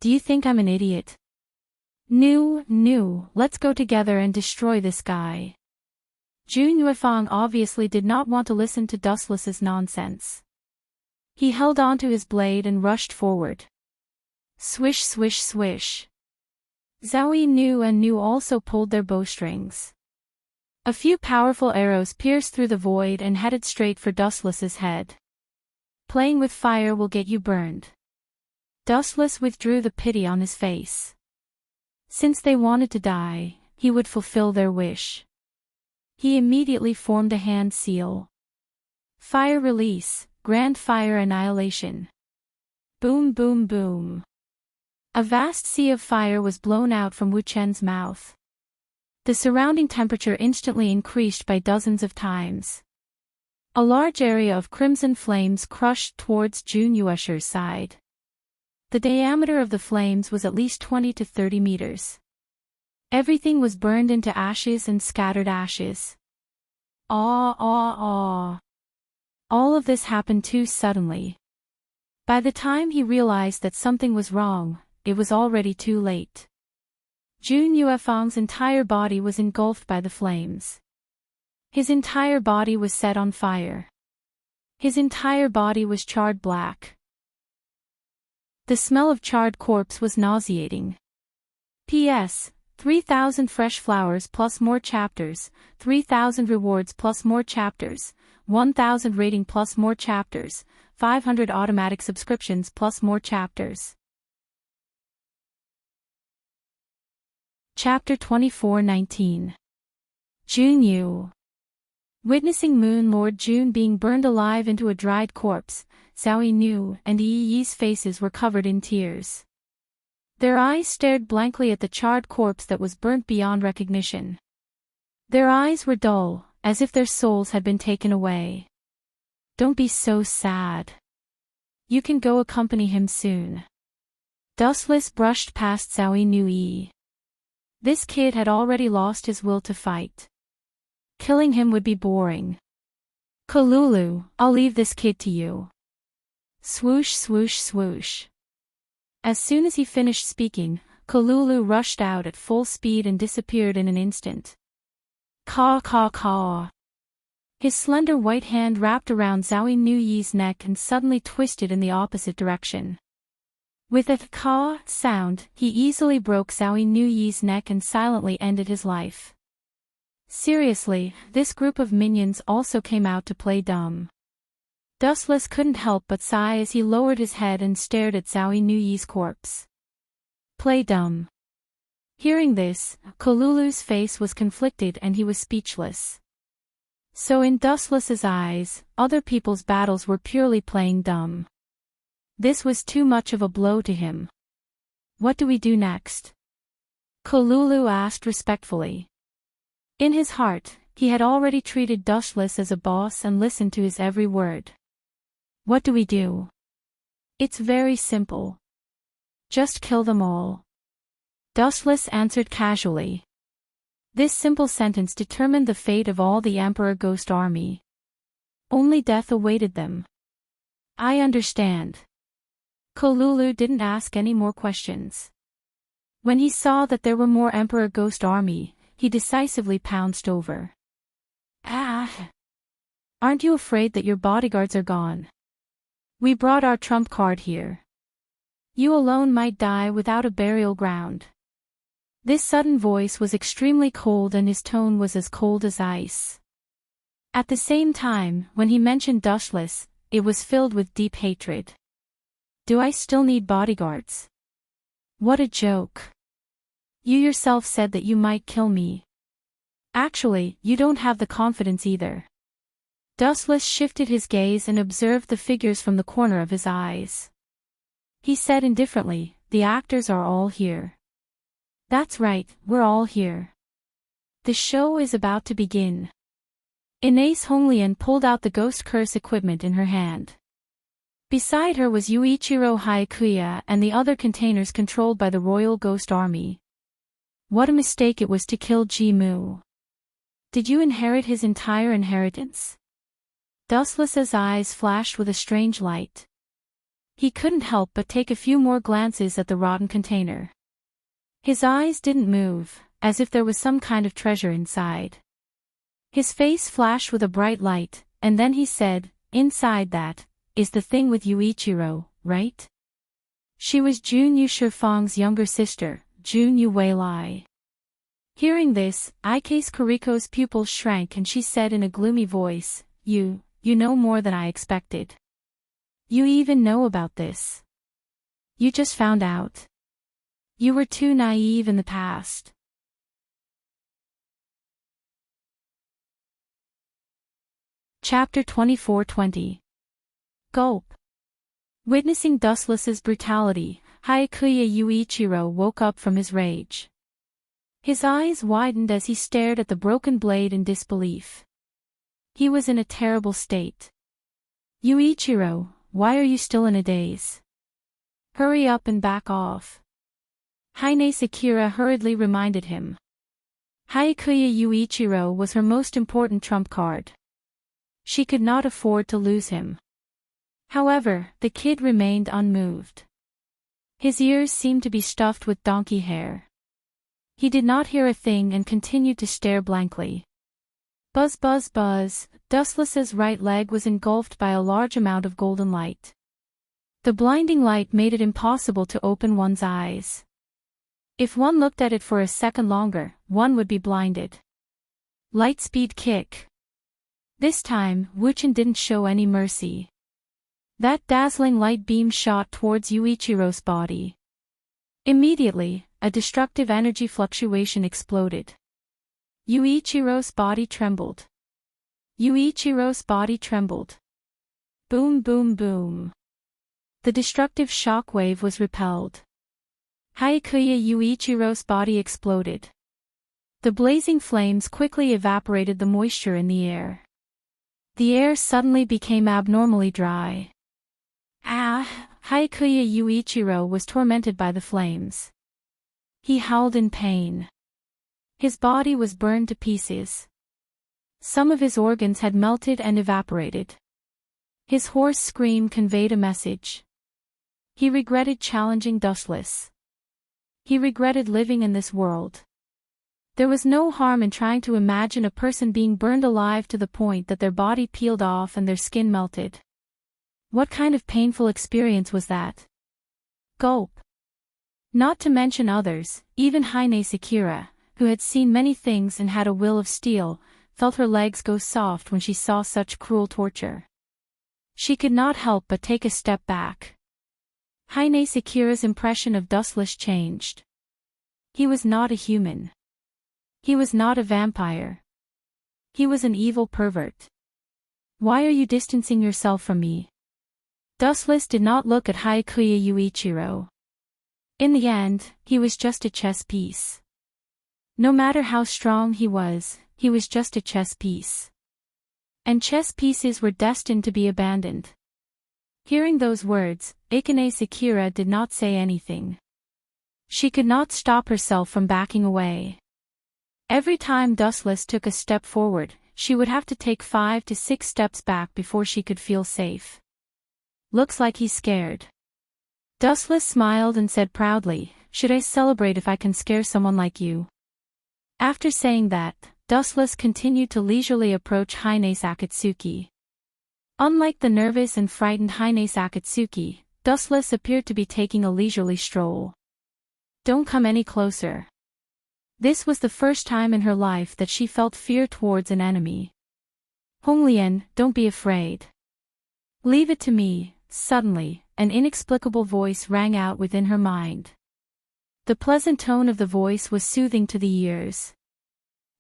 Do you think I'm an idiot? No, let's go together and destroy this guy. Jun Yuefang obviously did not want to listen to Dustless's nonsense. He held onto his blade and rushed forward. Swish swish swish. Zhao Yinu and Nu also pulled their bowstrings. A few powerful arrows pierced through the void and headed straight for Dustless's head. Playing with fire will get you burned. Dustless withdrew the pity on his face. Since they wanted to die, he would fulfill their wish. He immediately formed a hand seal. Fire release, grand fire annihilation. Boom boom boom. A vast sea of fire was blown out from Wu Chen's mouth. The surrounding temperature instantly increased by dozens of times. A large area of crimson flames crushed towards Jun Yuesher's side. The diameter of the flames was at least 20 to 30 meters. Everything was burned into ashes and scattered ashes. All of this happened too suddenly. By the time he realized that something was wrong, it was already too late. Jun Yuefang's entire body was engulfed by the flames. His entire body was set on fire. His entire body was charred black. The smell of charred corpse was nauseating. P.S. 3,000 fresh flowers plus more chapters, 3,000 rewards plus more chapters, 1,000 rating plus more chapters, 500 automatic subscriptions plus more chapters. Chapter 24:19. Junyu. Witnessing Moon Lord Jun being burned alive into a dried corpse, Zhao Yinu and Yi's faces were covered in tears. Their eyes stared blankly at the charred corpse that was burnt beyond recognition. Their eyes were dull, as if their souls had been taken away. Don't be so sad. You can go accompany him soon. Dustless brushed past Zhao Yinu. This kid had already lost his will to fight. Killing him would be boring. Kalulu, I'll leave this kid to you. Swoosh swoosh swoosh. As soon as he finished speaking, Kalulu rushed out at full speed and disappeared in an instant. Caw caw caw. His slender white hand wrapped around Zhao Yi's neck and suddenly twisted in the opposite direction. With a caw sound, he easily broke Zhao Yi's neck and silently ended his life. Seriously, this group of minions also came out to play dumb. Dustless couldn't help but sigh as he lowered his head and stared at Zhao Yi's corpse. Play dumb. Hearing this, Kalulu's face was conflicted and he was speechless. So in Dustless's eyes, other people's battles were purely playing dumb. This was too much of a blow to him. What do we do next? Kalulu asked respectfully. In his heart, he had already treated Dustless as a boss and listened to his every word. What do we do? It's very simple. Just kill them all. Dustless answered casually. This simple sentence determined the fate of all the Emperor Ghost Army. Only death awaited them. I understand. Kolulu didn't ask any more questions. When he saw that there were more Emperor Ghost Army, he decisively pounced over. Ah! Aren't you afraid that your bodyguards are gone? We brought our trump card here. You alone might die without a burial ground. This sudden voice was extremely cold and his tone was as cold as ice. At the same time, when he mentioned Dustless, it was filled with deep hatred. Do I still need bodyguards? What a joke. You yourself said that you might kill me. Actually, you don't have the confidence either. Dustless shifted his gaze and observed the figures from the corner of his eyes. He said indifferently, the actors are all here. That's right, we're all here. The show is about to begin. Ines Honglian pulled out the ghost curse equipment in her hand. Beside her was Yuichiro Hayakuya and the other containers controlled by the Royal Ghost Army. What a mistake it was to kill Ji-mu. Did you inherit his entire inheritance? Dustless's eyes flashed with a strange light. He couldn't help but take a few more glances at the rotten container. His eyes didn't move, as if there was some kind of treasure inside. His face flashed with a bright light, and then he said, inside that, is the thing with Yuichiro, right? She was Jun Yu Shifang's younger sister, Jun Yu Weilai. Hearing this, Ike's Kuriko's pupils shrank and she said in a gloomy voice, You know more than I expected. You even know about this. You just found out. You were too naive in the past. Chapter 24-20. Gulp. Witnessing Dustless's brutality, Hayakuya Yuichiro woke up from his rage. His eyes widened as he stared at the broken blade in disbelief. He was in a terrible state. Yuichiro, why are you still in a daze? Hurry up and back off. Haine Sakura hurriedly reminded him. Hayakuya Yuichiro was her most important trump card. She could not afford to lose him. However, the kid remained unmoved. His ears seemed to be stuffed with donkey hair. He did not hear a thing and continued to stare blankly. Buzz buzz buzz, Dustless's right leg was engulfed by a large amount of golden light. The blinding light made it impossible to open one's eyes. If one looked at it for a second longer, one would be blinded. Lightspeed kick. This time, Wuchen didn't show any mercy. That dazzling light beam shot towards Yuichiro's body. Immediately, a destructive energy fluctuation exploded. Yuichiro's body trembled. Yuichiro's body trembled. Boom boom boom. The destructive shock wave was repelled. Hayakuya Yuichiro's body exploded. The blazing flames quickly evaporated the moisture in the air. The air suddenly became abnormally dry. Ah! Hayakuya Yuichiro was tormented by the flames. He howled in pain. His body was burned to pieces. Some of his organs had melted and evaporated. His hoarse scream conveyed a message. He regretted challenging Dustless. He regretted living in this world. There was no harm in trying to imagine a person being burned alive to the point that their body peeled off and their skin melted. What kind of painful experience was that? Gulp. Not to mention others, even Haine Sakura, who had seen many things and had a will of steel, felt her legs go soft when she saw such cruel torture. She could not help but take a step back. Haine Sakura's impression of Dustless changed. He was not a human. He was not a vampire. He was an evil pervert. Why are you distancing yourself from me? Dustless did not look at Hayakuya Yuichiro. In the end, he was just a chess piece. No matter how strong he was just a chess piece. And chess pieces were destined to be abandoned. Hearing those words, Akane Sakura did not say anything. She could not stop herself from backing away. Every time Dustless took a step forward, she would have to take 5 to 6 steps back before she could feel safe. Looks like he's scared. Dustless smiled and said proudly, "Should I celebrate if I can scare someone like you?" After saying that, Dustless continued to leisurely approach Haine Akatsuki. Unlike the nervous and frightened Haine Akatsuki, Dustless appeared to be taking a leisurely stroll. "Don't come any closer." This was the first time in her life that she felt fear towards an enemy. "Honglien, don't be afraid. Leave it to me." Suddenly, an inexplicable voice rang out within her mind. The pleasant tone of the voice was soothing to the ears.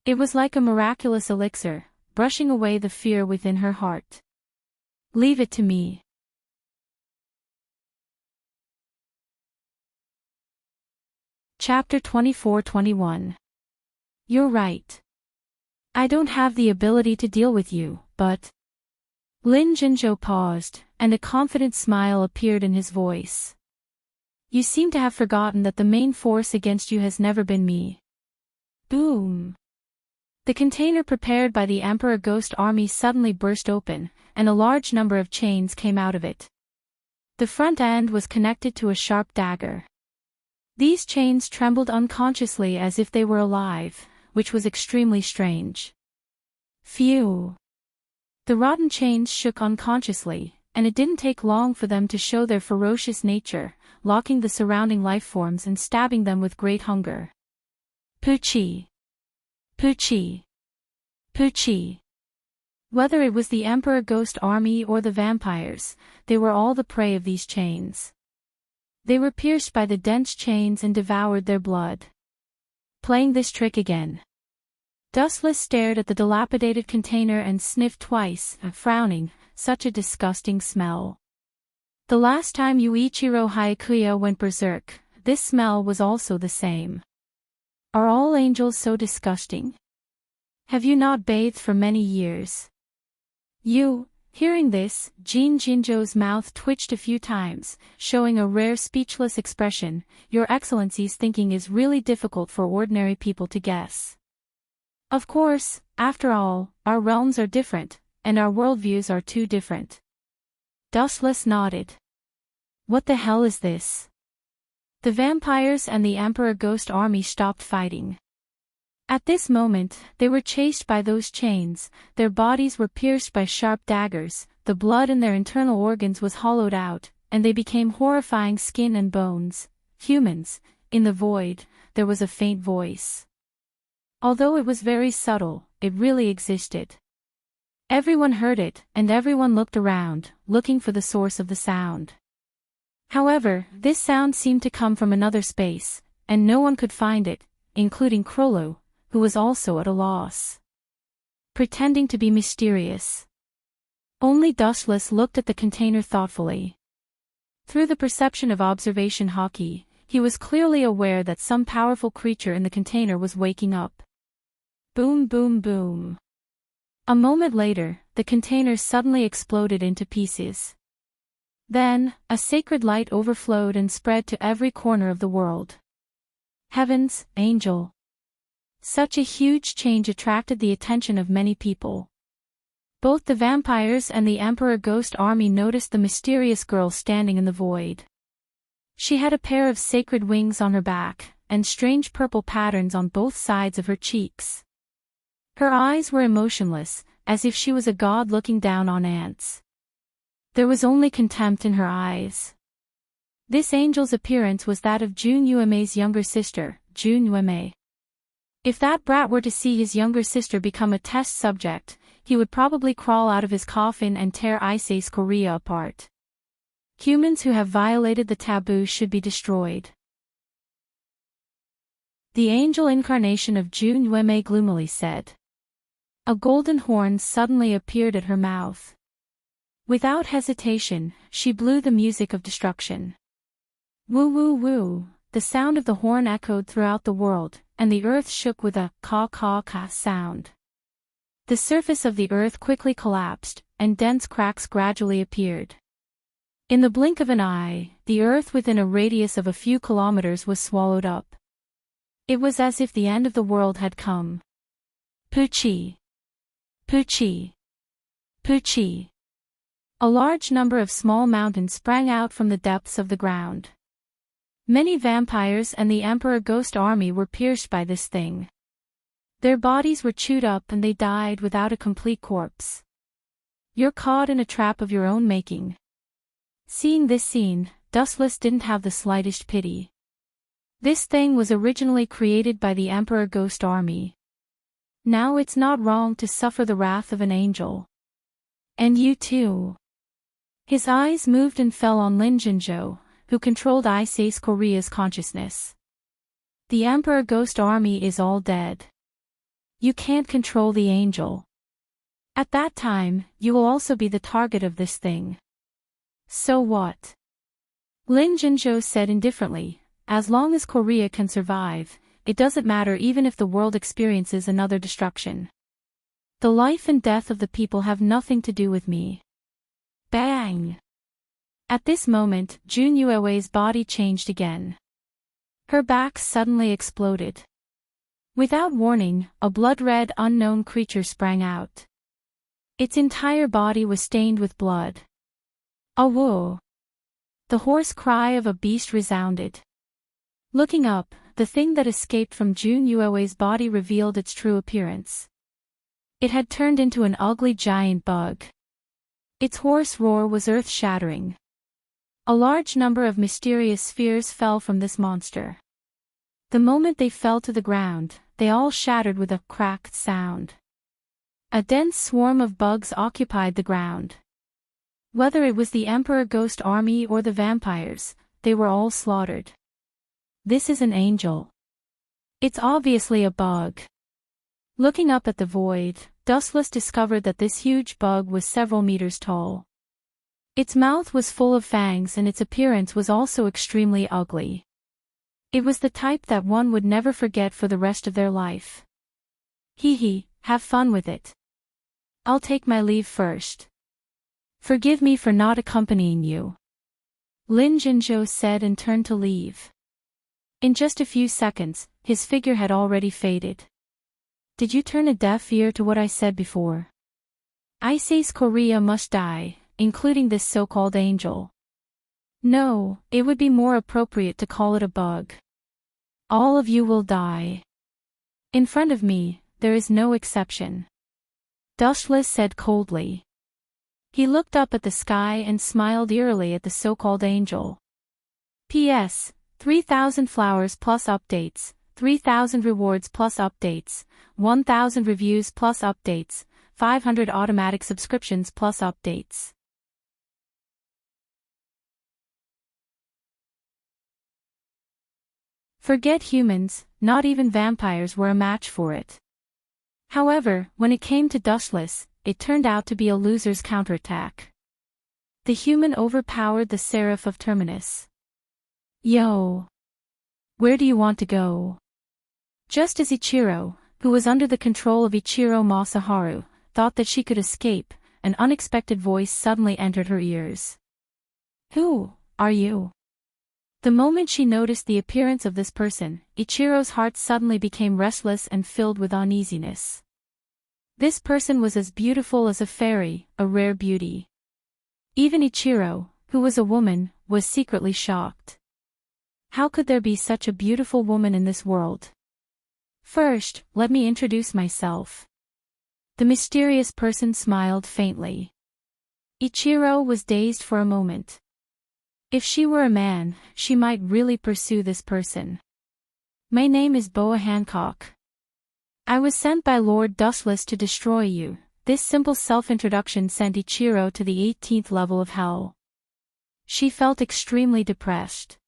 It was like a miraculous elixir, brushing away the fear within her heart. "Leave it to me." Chapter 24-21. You're right. I don't have the ability to deal with you, but... Lin Jinzhou paused, and a confident smile appeared in his voice. "You seem to have forgotten that the main force against you has never been me." Boom! The container prepared by the Emperor Ghost Army suddenly burst open, and a large number of chains came out of it. The front end was connected to a sharp dagger. These chains trembled unconsciously as if they were alive, which was extremely strange. Phew! The rotten chains shook unconsciously, and it didn't take long for them to show their ferocious nature, locking the surrounding life forms and stabbing them with great hunger. Poochie! Poochie! Poochie! Whether it was the Emperor Ghost Army or the vampires, they were all the prey of these chains. They were pierced by the dense chains and devoured their blood. Playing this trick again. Dustless stared at the dilapidated container and sniffed twice, frowning, such a disgusting smell. The last time Yuichiro Hayakuya went berserk, this smell was also the same. Are all angels so disgusting? Have you not bathed for many years? Hearing this, Jin Jinzhou's mouth twitched a few times, showing a rare speechless expression. Your Excellency's thinking is really difficult for ordinary people to guess. Of course, after all, our realms are different, and our worldviews are too different. Dustless nodded. What the hell is this? The vampires and the Emperor Ghost Army stopped fighting. At this moment, they were chased by those chains, their bodies were pierced by sharp daggers, the blood in their internal organs was hollowed out, and they became horrifying skin and bones. Humans. In the void, there was a faint voice. Although it was very subtle, it really existed. Everyone heard it, and everyone looked around, looking for the source of the sound. However, this sound seemed to come from another space, and no one could find it, including Krollo, who was also at a loss. Pretending to be mysterious. Only Dustless looked at the container thoughtfully. Through the perception of observation hockey, he was clearly aware that some powerful creature in the container was waking up. Boom boom boom. A moment later, the container suddenly exploded into pieces. Then, a sacred light overflowed and spread to every corner of the world. Heavens, angel! Such a huge change attracted the attention of many people. Both the vampires and the Emperor Ghost Army noticed the mysterious girl standing in the void. She had a pair of sacred wings on her back, and strange purple patterns on both sides of her cheeks. Her eyes were emotionless, as if she was a god looking down on ants. There was only contempt in her eyes. This angel's appearance was that of Jun Yuamei's younger sister, Jun Yuamei. If that brat were to see his younger sister become a test subject, he would probably crawl out of his coffin and tear Issei's Korea apart. Humans who have violated the taboo should be destroyed. The angel incarnation of Jun Yuamei gloomily said. A golden horn suddenly appeared at her mouth. Without hesitation, she blew the music of destruction. Woo woo woo, the sound of the horn echoed throughout the world, and the earth shook with a caw-caw-caw sound. The surface of the earth quickly collapsed, and dense cracks gradually appeared. In the blink of an eye, the earth within a radius of a few kilometers was swallowed up. It was as if the end of the world had come. Poochie. Poochie. Poochie. A large number of small mountains sprang out from the depths of the ground. Many vampires and the Emperor Ghost Army were pierced by this thing. Their bodies were chewed up and they died without a complete corpse. You're caught in a trap of your own making. Seeing this scene, Dustless didn't have the slightest pity. This thing was originally created by the Emperor Ghost Army. Now it's not wrong to suffer the wrath of an angel. And you too. His eyes moved and fell on Lin Jinzhou, who controlled Ice Ace Korea's consciousness. The Emperor Ghost Army is all dead. You can't control the angel. At that time, you will also be the target of this thing. So what? Lin Jinzhou said indifferently, as long as Korea can survive, it doesn't matter even if the world experiences another destruction. The life and death of the people have nothing to do with me. Bang! At this moment, Jun Yuewei's body changed again. Her back suddenly exploded. Without warning, a blood-red unknown creature sprang out. Its entire body was stained with blood. Awoo! The hoarse cry of a beast resounded. Looking up, the thing that escaped from Jun Yuewei's body revealed its true appearance. It had turned into an ugly giant bug. Its hoarse roar was earth-shattering. A large number of mysterious spheres fell from this monster. The moment they fell to the ground, they all shattered with a cracked sound. A dense swarm of bugs occupied the ground. Whether it was the Emperor Ghost Army or the vampires, they were all slaughtered. This is an angel. It's obviously a bug. Looking up at the void, Dustless discovered that this huge bug was several meters tall. Its mouth was full of fangs and its appearance was also extremely ugly. It was the type that one would never forget for the rest of their life. Hee hee, have fun with it. I'll take my leave first. Forgive me for not accompanying you. Lin Jinzhou said and turned to leave. In just a few seconds, his figure had already faded. Did you turn a deaf ear to what I said before? Ice Ace Korea must die, including this so-called angel. No, it would be more appropriate to call it a bug. All of you will die. In front of me, there is no exception. Dustless said coldly. He looked up at the sky and smiled eerily at the so-called angel. P.S. 3,000 flowers plus updates, 3,000 rewards plus updates, 1,000 reviews plus updates, 500 automatic subscriptions plus updates. Forget humans, not even vampires were a match for it. However, when it came to Dustless, it turned out to be a loser's counterattack. The human overpowered the Seraph of Terminus. Yo! Where do you want to go? Just as Ichiro, who was under the control of Ichiro Masaharu, thought that she could escape, an unexpected voice suddenly entered her ears. Who are you? The moment she noticed the appearance of this person, Ichiro's heart suddenly became restless and filled with uneasiness. This person was as beautiful as a fairy, a rare beauty. Even Ichiro, who was a woman, was secretly shocked. How could there be such a beautiful woman in this world? First, let me introduce myself. The mysterious person smiled faintly. Ichiro was dazed for a moment. If she were a man, she might really pursue this person. My name is Boa Hancock. I was sent by Lord Dustless to destroy you. This simple self-introduction sent Ichiro to the 18th level of hell. She felt extremely depressed.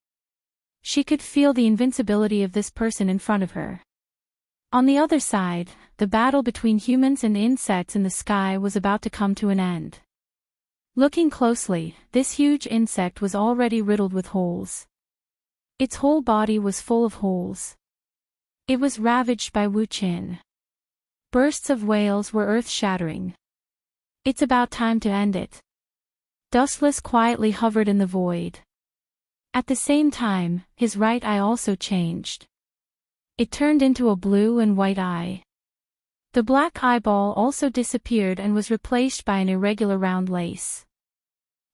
She could feel the invincibility of this person in front of her. On the other side, the battle between humans and insects in the sky was about to come to an end. Looking closely, this huge insect was already riddled with holes. Its whole body was full of holes. It was ravaged by Wu Qin. Bursts of wails were earth-shattering. It's about time to end it. Dustless quietly hovered in the void. At the same time, his right eye also changed. It turned into a blue and white eye. The black eyeball also disappeared and was replaced by an irregular round lace.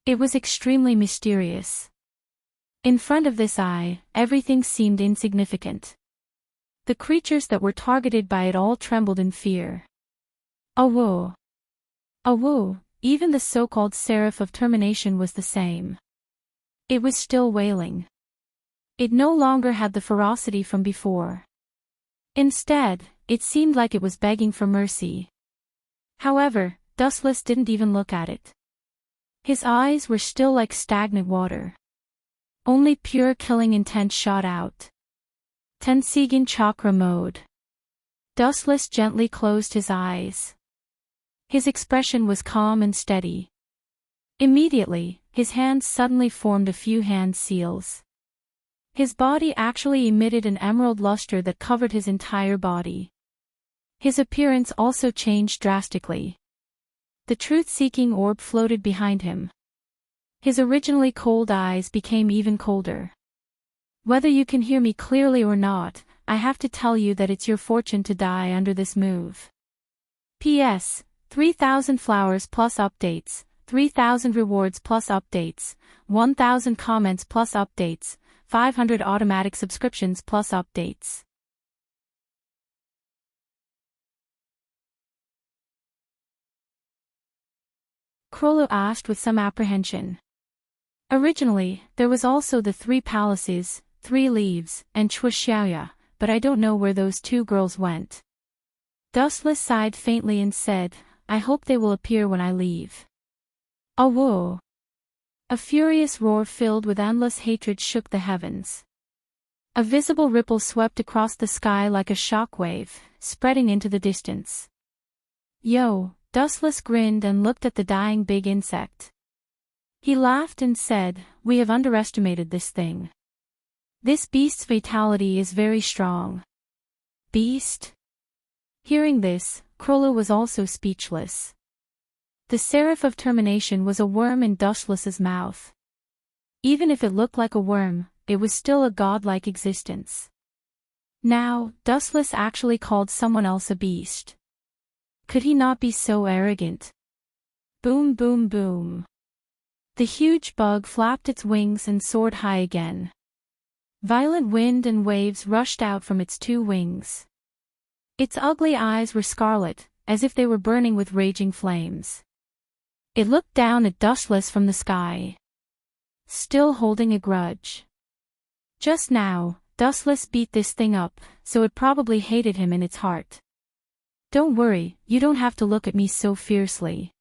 It was extremely mysterious. In front of this eye, everything seemed insignificant. The creatures that were targeted by it all trembled in fear. Awoo! Awoo! Even the so-called Seraph of Termination was the same. It was still wailing. It no longer had the ferocity from before. Instead, it seemed like it was begging for mercy. However, Dustless didn't even look at it. His eyes were still like stagnant water. Only pure killing intent shot out. Tenseigan Chakra Mode. Dustless gently closed his eyes. His expression was calm and steady. Immediately, his hands suddenly formed a few hand seals. His body actually emitted an emerald luster that covered his entire body. His appearance also changed drastically. The truth-seeking orb floated behind him. His originally cold eyes became even colder. Whether you can hear me clearly or not, I have to tell you that it's your fortune to die under this move. P.S. 3,000 flowers plus updates, 3,000 rewards plus updates, 1,000 comments plus updates, 500 automatic subscriptions plus updates. Krolo asked with some apprehension. Originally, there was also the 3 palaces, 3 leaves, and Chuxiaoya, but I don't know where those 2 girls went. Dustless sighed faintly and said, I hope they will appear when I leave. Awoo! A furious roar filled with endless hatred shook the heavens. A visible ripple swept across the sky like a shockwave, spreading into the distance. Yo! Dustless grinned and looked at the dying big insect. He laughed and said, we have underestimated this thing. This beast's fatality is very strong. Beast? Hearing this, Krolo was also speechless. The Seraph of Termination was a worm in Dustless's mouth. Even if it looked like a worm, it was still a godlike existence. Now, Dustless actually called someone else a beast. Could he not be so arrogant? Boom boom boom. The huge bug flapped its wings and soared high again. Violent wind and waves rushed out from its 2 wings. Its ugly eyes were scarlet, as if they were burning with raging flames. It looked down at Dustless from the sky. Still holding a grudge. Just now, Dustless beat this thing up, so it probably hated him in its heart. Don't worry, you don't have to look at me so fiercely.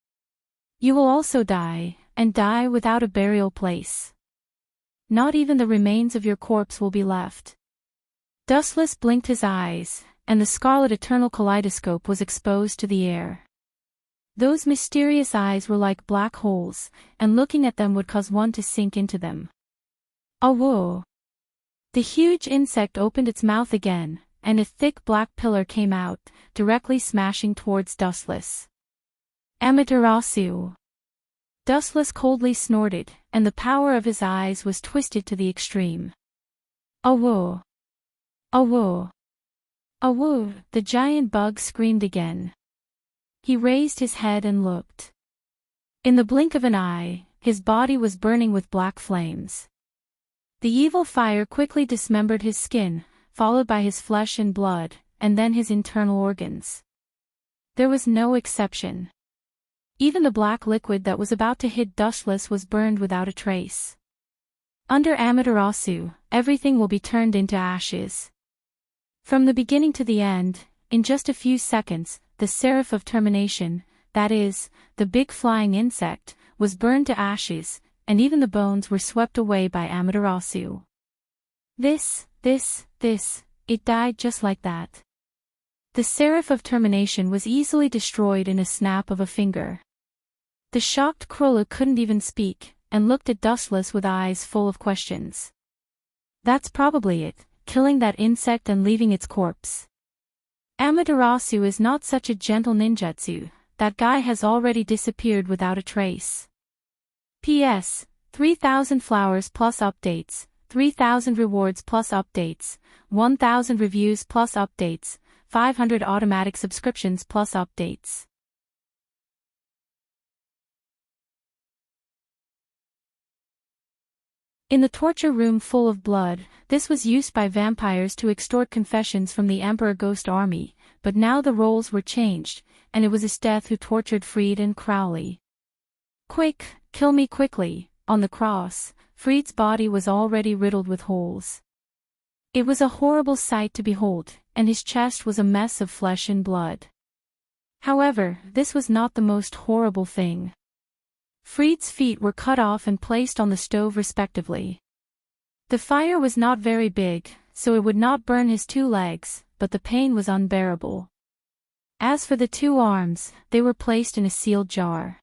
You will also die, and die without a burial place. Not even the remains of your corpse will be left. Dustless blinked his eyes, and the scarlet eternal kaleidoscope was exposed to the air. Those mysterious eyes were like black holes, and looking at them would cause one to sink into them. Awoo! The huge insect opened its mouth again, and a thick black pillar came out, directly smashing towards Dustless. Amaterasu! Dustless coldly snorted, and the power of his eyes was twisted to the extreme. Awoo! Awoo! Awoo! The giant bug screamed again. He raised his head and looked. In the blink of an eye, his body was burning with black flames. The evil fire quickly dismembered his skin, followed by his flesh and blood, and then his internal organs. There was no exception. Even the black liquid that was about to hit Dustless was burned without a trace. Under Amaterasu, everything will be turned into ashes. From the beginning to the end, in just a few seconds, the Seraph of Termination, that is, the big flying insect, was burned to ashes, and even the bones were swept away by Amaterasu. It died just like that. The Seraph of Termination was easily destroyed in a snap of a finger. The shocked Krolo couldn't even speak, and looked at Dustless with eyes full of questions. That's probably it, killing that insect and leaving its corpse. Amaterasu is not such a gentle ninjutsu, that guy has already disappeared without a trace. P.S. 3,000 flowers plus updates, 3,000 rewards plus updates, 1,000 reviews plus updates, 500 automatic subscriptions plus updates. In the torture room full of blood, this was used by vampires to extort confessions from the Emperor Ghost Army, but now the roles were changed, and it was Esteth who tortured Fried and Crowley. Quick, kill me quickly. On the cross, Fried's body was already riddled with holes. It was a horrible sight to behold, and his chest was a mess of flesh and blood. However, this was not the most horrible thing. Fried's feet were cut off and placed on the stove respectively. The fire was not very big, so it would not burn his 2 legs, but the pain was unbearable. As for the 2 arms, they were placed in a sealed jar.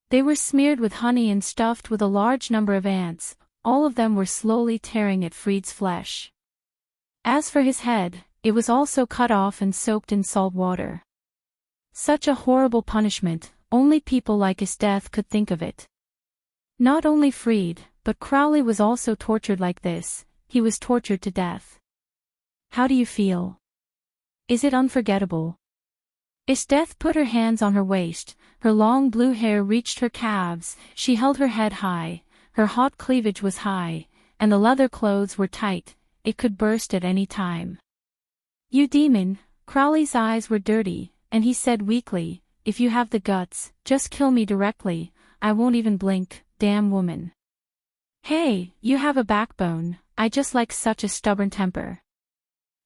They were smeared with honey and stuffed with a large number of ants, all of them were slowly tearing at Fried's flesh. As for his head, it was also cut off and soaked in salt water. Such a horrible punishment, only people like Esteth could think of it. Not only Fried, but Crowley was also tortured like this, he was tortured to death. How do you feel? Is it unforgettable? Esteth put her hands on her waist, her long blue hair reached her calves, she held her head high, her hot cleavage was high, and the leather clothes were tight, it could burst at any time. You demon, Crowley's eyes were dirty, and he said weakly, if you have the guts, just kill me directly, I won't even blink, damn woman. Hey, you have a backbone, I just like such a stubborn temper.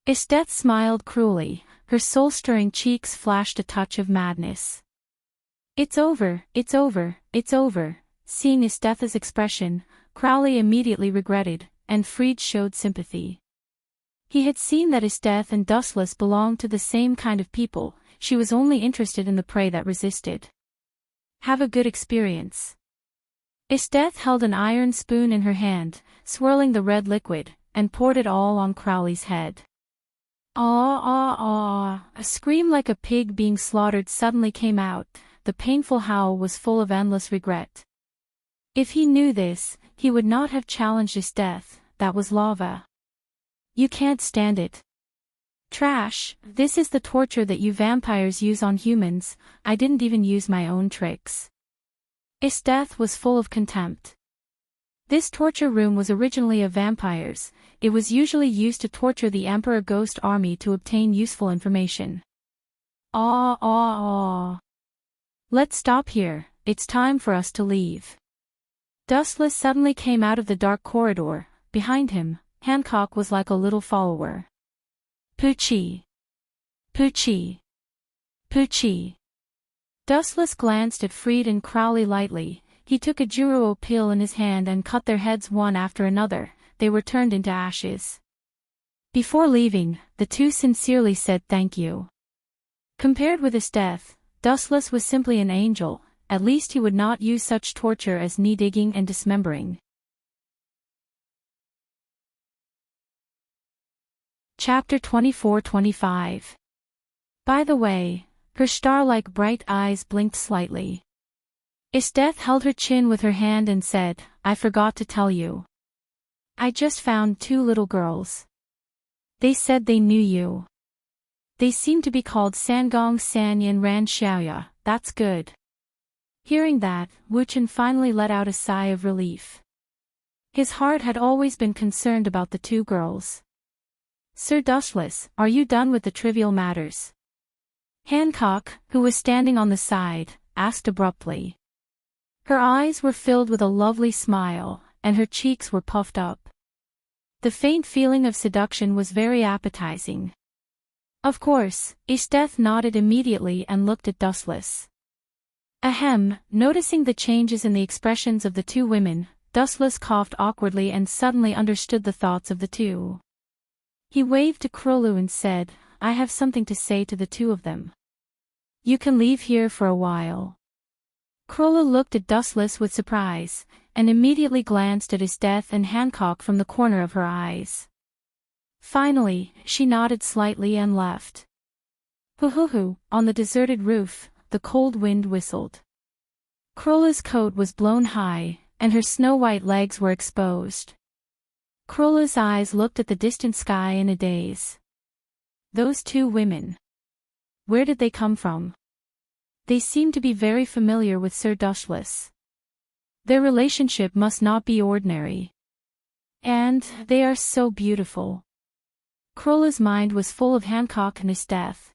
Esteth smiled cruelly, her soul-stirring cheeks flashed a touch of madness. It's over, it's over, it's over. Seeing Esteth's expression, Crowley immediately regretted, and Fried showed sympathy. He had seen that Esteth and Dustless belonged to the same kind of people, she was only interested in the prey that resisted. Have a good experience. Esteth held an iron spoon in her hand, swirling the red liquid, and poured it all on Crowley's head. Ah ah ah, a scream like a pig being slaughtered suddenly came out, the painful howl was full of endless regret. If he knew this, he would not have challenged Esteth, that was lava. You can't stand it. Trash, this is the torture that you vampires use on humans, I didn't even use my own tricks. Esteth was full of contempt. This torture room was originally of vampires, it was usually used to torture the Emperor Ghost Army to obtain useful information. Ah ah ah. Let's stop here, it's time for us to leave. Dustless suddenly came out of the dark corridor, behind him, Hancock was like a little follower. Poochie. Poochie. Poochie. Dustless glanced at Fried and Crowley lightly, he took a Juruo pill in his hand and cut their heads one after another, they were turned into ashes. Before leaving, the 2 sincerely said thank you. Compared with his death, Dustless was simply an angel, at least he would not use such torture as knee-digging and dismembering. Chapter 24-25. By the way, her star-like bright eyes blinked slightly. Esteth held her chin with her hand and said, I forgot to tell you. I just found 2 little girls. They said they knew you. They seem to be called Sangong San and Ran Xiaoya, that's good. Hearing that, Wuchen finally let out a sigh of relief. His heart had always been concerned about the 2 girls. Sir Dustless, are you done with the trivial matters? Hancock, who was standing on the side, asked abruptly. Her eyes were filled with a lovely smile, and her cheeks were puffed up. The faint feeling of seduction was very appetizing. Of course, Esteth nodded immediately and looked at Dustless. Ahem, noticing the changes in the expressions of the 2 women, Dustless coughed awkwardly and suddenly understood the thoughts of the 2. He waved to Crowley and said, I have something to say to the 2 of them. You can leave here for a while. Crowley looked at Dustless with surprise, and immediately glanced at Esteth and Hancock from the corner of her eyes. Finally, she nodded slightly and left. Hoo-hoo-hoo, on the deserted roof, the cold wind whistled. Krola's coat was blown high, and her snow-white legs were exposed. Krola's eyes looked at the distant sky in a daze. Those two women. Where did they come from? They seemed to be very familiar with Sir Dushless. Their relationship must not be ordinary. And they are so beautiful. Krola's mind was full of Hancock and his death.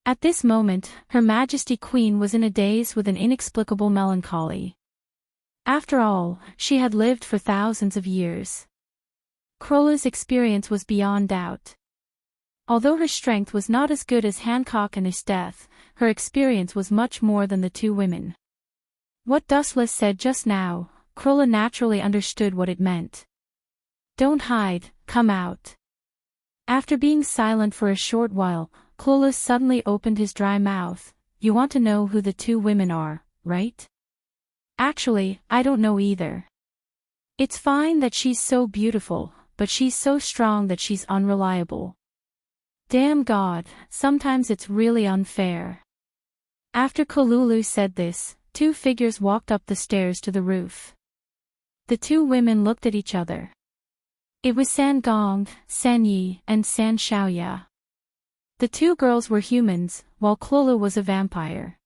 At this moment, Her Majesty Queen was in a daze with an inexplicable melancholy. After all, she had lived for thousands of years. Krola's experience was beyond doubt. Although her strength was not as good as Hancock and his death, her experience was much more than the two women. What Dustless said just now, Krola naturally understood what it meant. Don't hide, come out. After being silent for a short while, Krola suddenly opened his dry mouth. You want to know who the two women are, right? Actually, I don't know either. It's fine that she's so beautiful, but she's so strong that she's unreliable. Damn God, sometimes it's really unfair. After Kolulu said this, two figures walked up the stairs to the roof. The two women looked at each other. It was San Gong, San Yi, and San Xiaoya. The two girls were humans, while Kolulu was a vampire.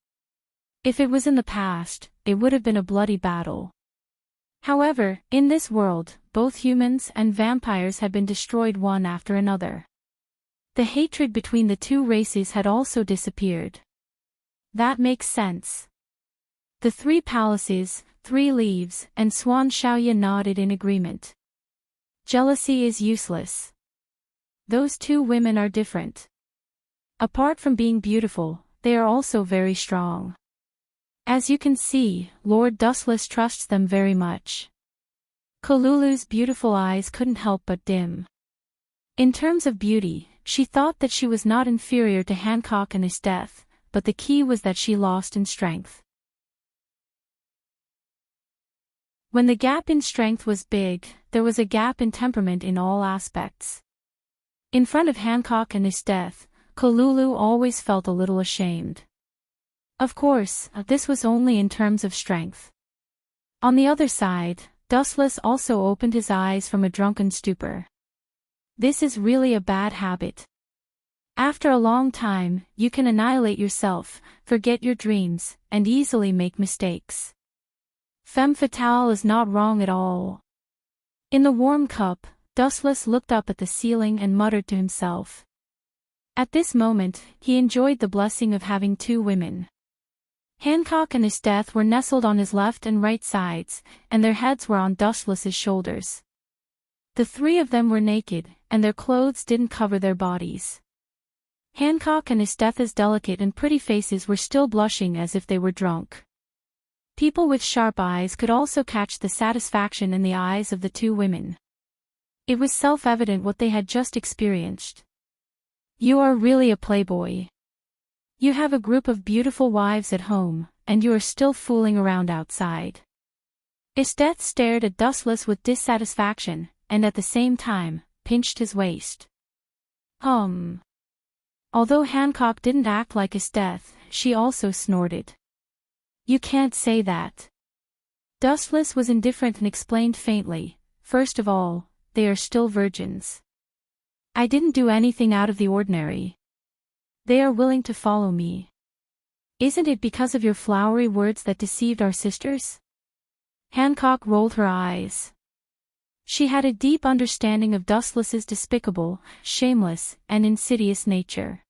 If it was in the past, it would have been a bloody battle. However, in this world, both humans and vampires had been destroyed one after another. The hatred between the two races had also disappeared. That makes sense. The three palaces, three leaves, and Swan Xiaoya nodded in agreement. Jealousy is useless. Those two women are different. Apart from being beautiful, they are also very strong. As you can see, Lord Dustless trusts them very much. Kolulu's beautiful eyes couldn't help but dim. In terms of beauty, she thought that she was not inferior to Hancock and his death, but the key was that she lost in strength. When the gap in strength was big, there was a gap in temperament in all aspects. In front of Hancock and his death, Kolulu always felt a little ashamed. Of course, this was only in terms of strength. On the other side, Dustless also opened his eyes from a drunken stupor. This is really a bad habit. After a long time, you can annihilate yourself, forget your dreams, and easily make mistakes. Femme fatale is not wrong at all. In the warm cup, Dustless looked up at the ceiling and muttered to himself. At this moment, he enjoyed the blessing of having two women. Hancock and his death were nestled on his left and right sides, and their heads were on Dustless's shoulders. The three of them were naked, and their clothes didn't cover their bodies. Hancock and his death's delicate and pretty faces were still blushing as if they were drunk. People with sharp eyes could also catch the satisfaction in the eyes of the two women. It was self-evident what they had just experienced. You are really a playboy. You have a group of beautiful wives at home, and you are still fooling around outside. Estet stared at Dustless with dissatisfaction, and at the same time, pinched his waist. Although Hancock didn't act like Estet, she also snorted. You can't say that. Dustless was indifferent and explained faintly, first of all, they are still virgins. I didn't do anything out of the ordinary. They are willing to follow me. Isn't it because of your flowery words that deceived our sisters? Hancock rolled her eyes. She had a deep understanding of Dustless's despicable, shameless, and insidious nature.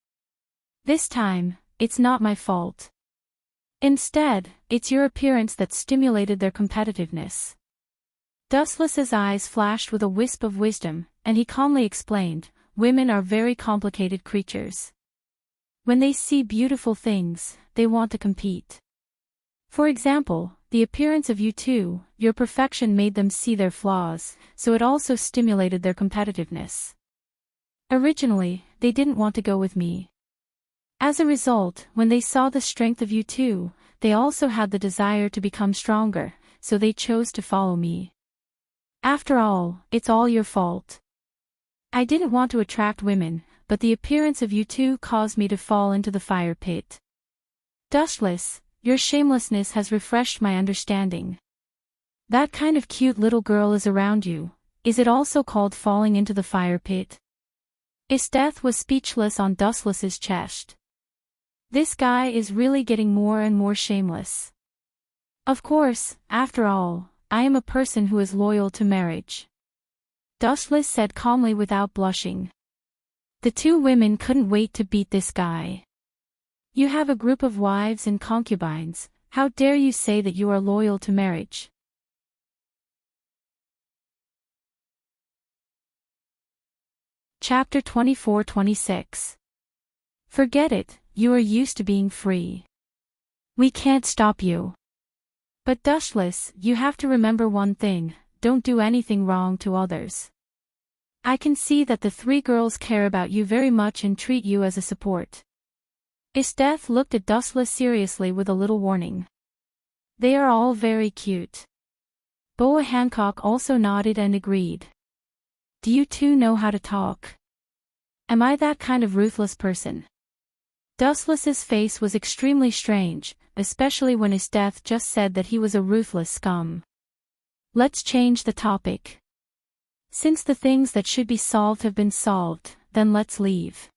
This time, it's not my fault. Instead, it's your appearance that stimulated their competitiveness. Dustless's eyes flashed with a wisp of wisdom, and he calmly explained, women are very complicated creatures. When they see beautiful things, they want to compete. For example, the appearance of you two, your perfection made them see their flaws, so it also stimulated their competitiveness. Originally, they didn't want to go with me. As a result, when they saw the strength of you two, they also had the desire to become stronger, so they chose to follow me. After all, it's all your fault. I didn't want to attract women, but the appearance of you two caused me to fall into the fire pit. Dustless, Your shamelessness has refreshed my understanding. That kind of cute little girl is around you. Is it also called falling into the fire pit? Death was speechless on Dustless's chest. This guy is really getting more and more shameless. Of course, after all, I am a person who is loyal to marriage. Dustless said calmly without blushing. The two women couldn't wait to beat this guy. You have a group of wives and concubines, how dare you say that you are loyal to marriage? Chapter 24-26. Forget it, you are used to being free. We can't stop you. But Dustless, you have to remember one thing, don't do anything wrong to others. I can see that the three girls care about you very much and treat you as a support. Death looked at Dustless seriously with a little warning. They are all very cute. Boa Hancock also nodded and agreed. Do you two know how to talk? Am I that kind of ruthless person? Dustless's face was extremely strange, especially when Death just said that he was a ruthless scum. Let's change the topic. Since the things that should be solved have been solved, then let's leave.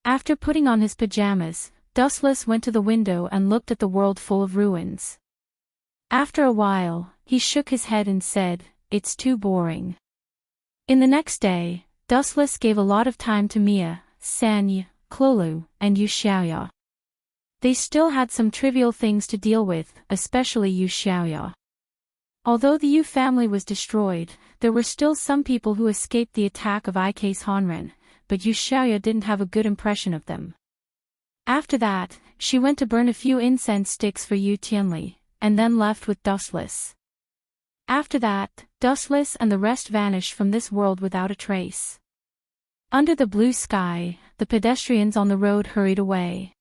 After putting on his pajamas, Dustless went to the window and looked at the world full of ruins. After a while, he shook his head and said, "It's too boring." In the next day, Dustless gave a lot of time to Mia, Sanya, Clolu, and Yu Xiaoya. They still had some trivial things to deal with, especially Yu Xiaoya. Although the Yu family was destroyed, there were still some people who escaped the attack of IK's Hanren, but Yu Xiaoya didn't have a good impression of them. After that, she went to burn a few incense sticks for Yu Tianli, and then left with Dustless. After that, Dustless and the rest vanished from this world without a trace. Under the blue sky, the pedestrians on the road hurried away.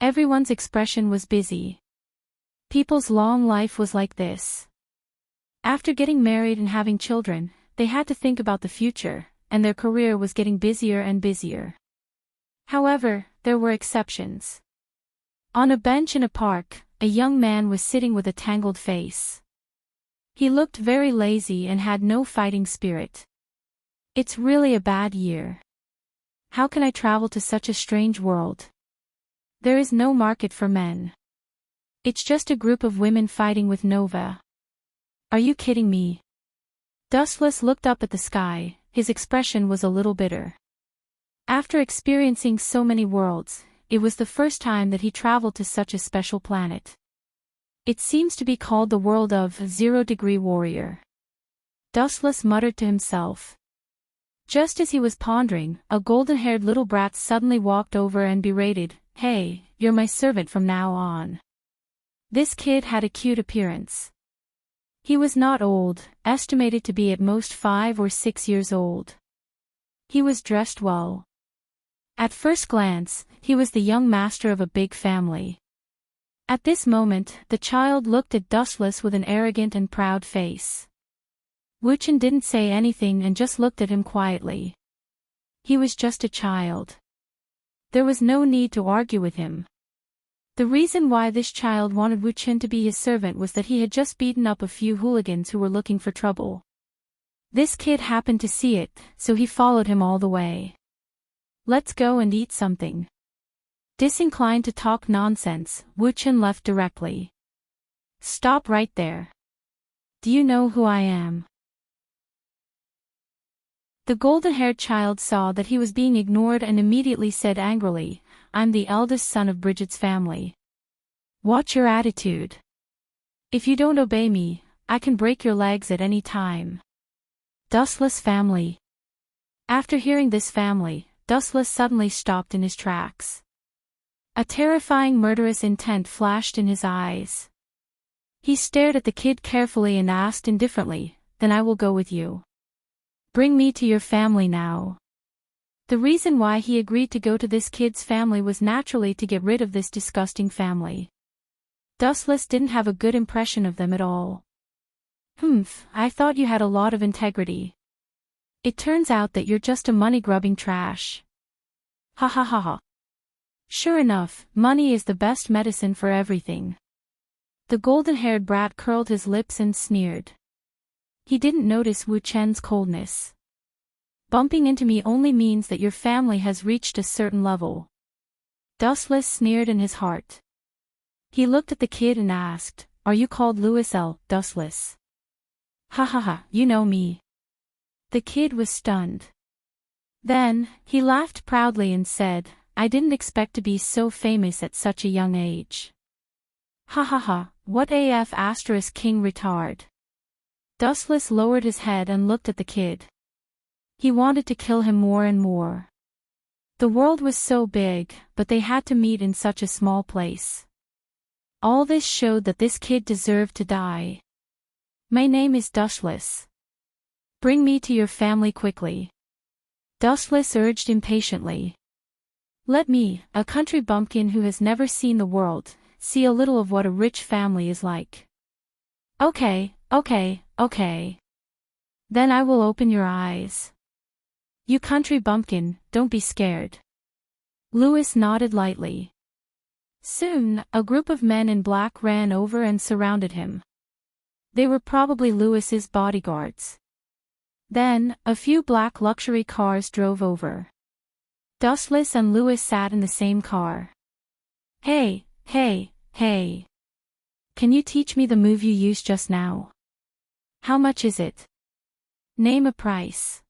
Everyone's expression was busy. People's long life was like this. After getting married and having children, they had to think about the future, and their career was getting busier and busier. However, there were exceptions. On a bench in a park, a young man was sitting with a tangled face. He looked very lazy and had no fighting spirit. It's really a bad year. How can I travel to such a strange world? There is no market for men. It's just a group of women fighting with Nova. Are you kidding me? Dustless looked up at the sky, his expression was a little bitter. After experiencing so many worlds, it was the first time that he traveled to such a special planet. It seems to be called the world of 0-degree warrior. Dustless muttered to himself. Just as he was pondering, a golden-haired little brat suddenly walked over and berated, "Hey, you're my servant from now on." This kid had a cute appearance. He was not old, estimated to be at most 5 or 6 years old. He was dressed well. At first glance, he was the young master of a big family. At this moment, the child looked at Dustless with an arrogant and proud face. Wuchen didn't say anything and just looked at him quietly. He was just a child. There was no need to argue with him. The reason why this child wanted Wuchen to be his servant was that he had just beaten up a few hooligans who were looking for trouble. This kid happened to see it, so he followed him all the way. Let's go and eat something. Disinclined to talk nonsense, Wuchen left directly. Stop right there. Do you know who I am? The golden-haired child saw that he was being ignored and immediately said angrily, "I'm the eldest son of Bridget's family. Watch your attitude. If you don't obey me, I can break your legs at any time." Dustless family. After hearing this family, Dustless suddenly stopped in his tracks. A terrifying murderous intent flashed in his eyes. He stared at the kid carefully and asked indifferently, "Then I will go with you. Bring me to your family now." The reason why he agreed to go to this kid's family was naturally to get rid of this disgusting family. Dustless didn't have a good impression of them at all. I thought you had a lot of integrity. It turns out that you're just a money-grubbing trash. Ha ha ha ha. Sure enough, money is the best medicine for everything. The golden-haired brat curled his lips and sneered. He didn't notice Wu Chen's coldness. Bumping into me only means that your family has reached a certain level. Dustless sneered in his heart. He looked at the kid and asked, "Are you called Louis L. Dustless?" "Ha ha ha, you know me." The kid was stunned. Then, he laughed proudly and said, "I didn't expect to be so famous at such a young age." "Ha ha ha, what AF asterisk king retard." Dustless lowered his head and looked at the kid. He wanted to kill him more and more. The world was so big, but they had to meet in such a small place. All this showed that this kid deserved to die. "My name is Dustless. Bring me to your family quickly." Dustless urged impatiently. "Let me, a country bumpkin who has never seen the world, see a little of what a rich family is like." Okay. Then I will open your eyes. You country bumpkin, don't be scared." Louis nodded lightly. Soon, a group of men in black ran over and surrounded him. They were probably Louis's bodyguards. Then, a few black luxury cars drove over. Dustless and Louis sat in the same car. Hey. Can you teach me the move you used just now? How much is it? Name a price.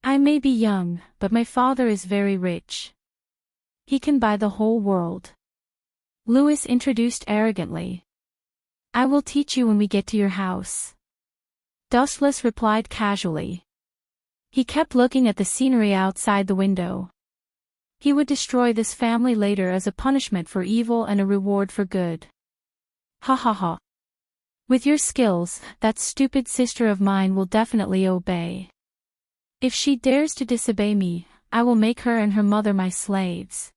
I may be young, but my father is very rich. He can buy the whole world. Louis introduced arrogantly. I will teach you when we get to your house. Dustless replied casually. He kept looking at the scenery outside the window. He would destroy this family later as a punishment for evil and a reward for good. Ha ha ha. With your skills, that stupid sister of mine will definitely obey. If she dares to disobey me, I will make her and her mother my slaves.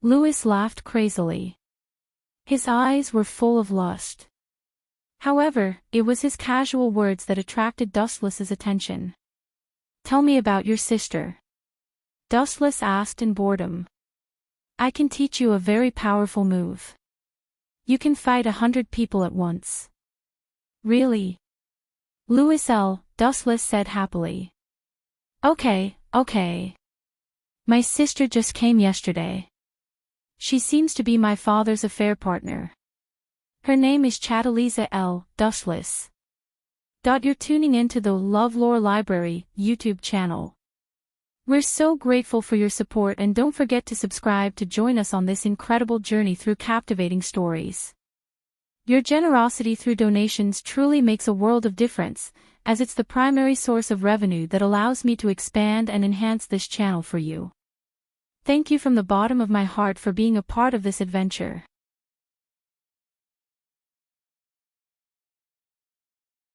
Louis laughed crazily. His eyes were full of lust. However, it was his casual words that attracted Dustless's attention. Tell me about your sister. Dustless asked in boredom. I can teach you a very powerful move. You can fight 100 people at once. Really? Louis L. Dustless said happily. Okay. My sister just came yesterday. She seems to be my father's affair partner. Her name is Chateliza L. Dustless. You're tuning into the LoveLore Library YouTube channel. We're so grateful for your support, and don't forget to subscribe to join us on this incredible journey through captivating stories. Your generosity through donations truly makes a world of difference, as it's the primary source of revenue that allows me to expand and enhance this channel for you. Thank you from the bottom of my heart for being a part of this adventure.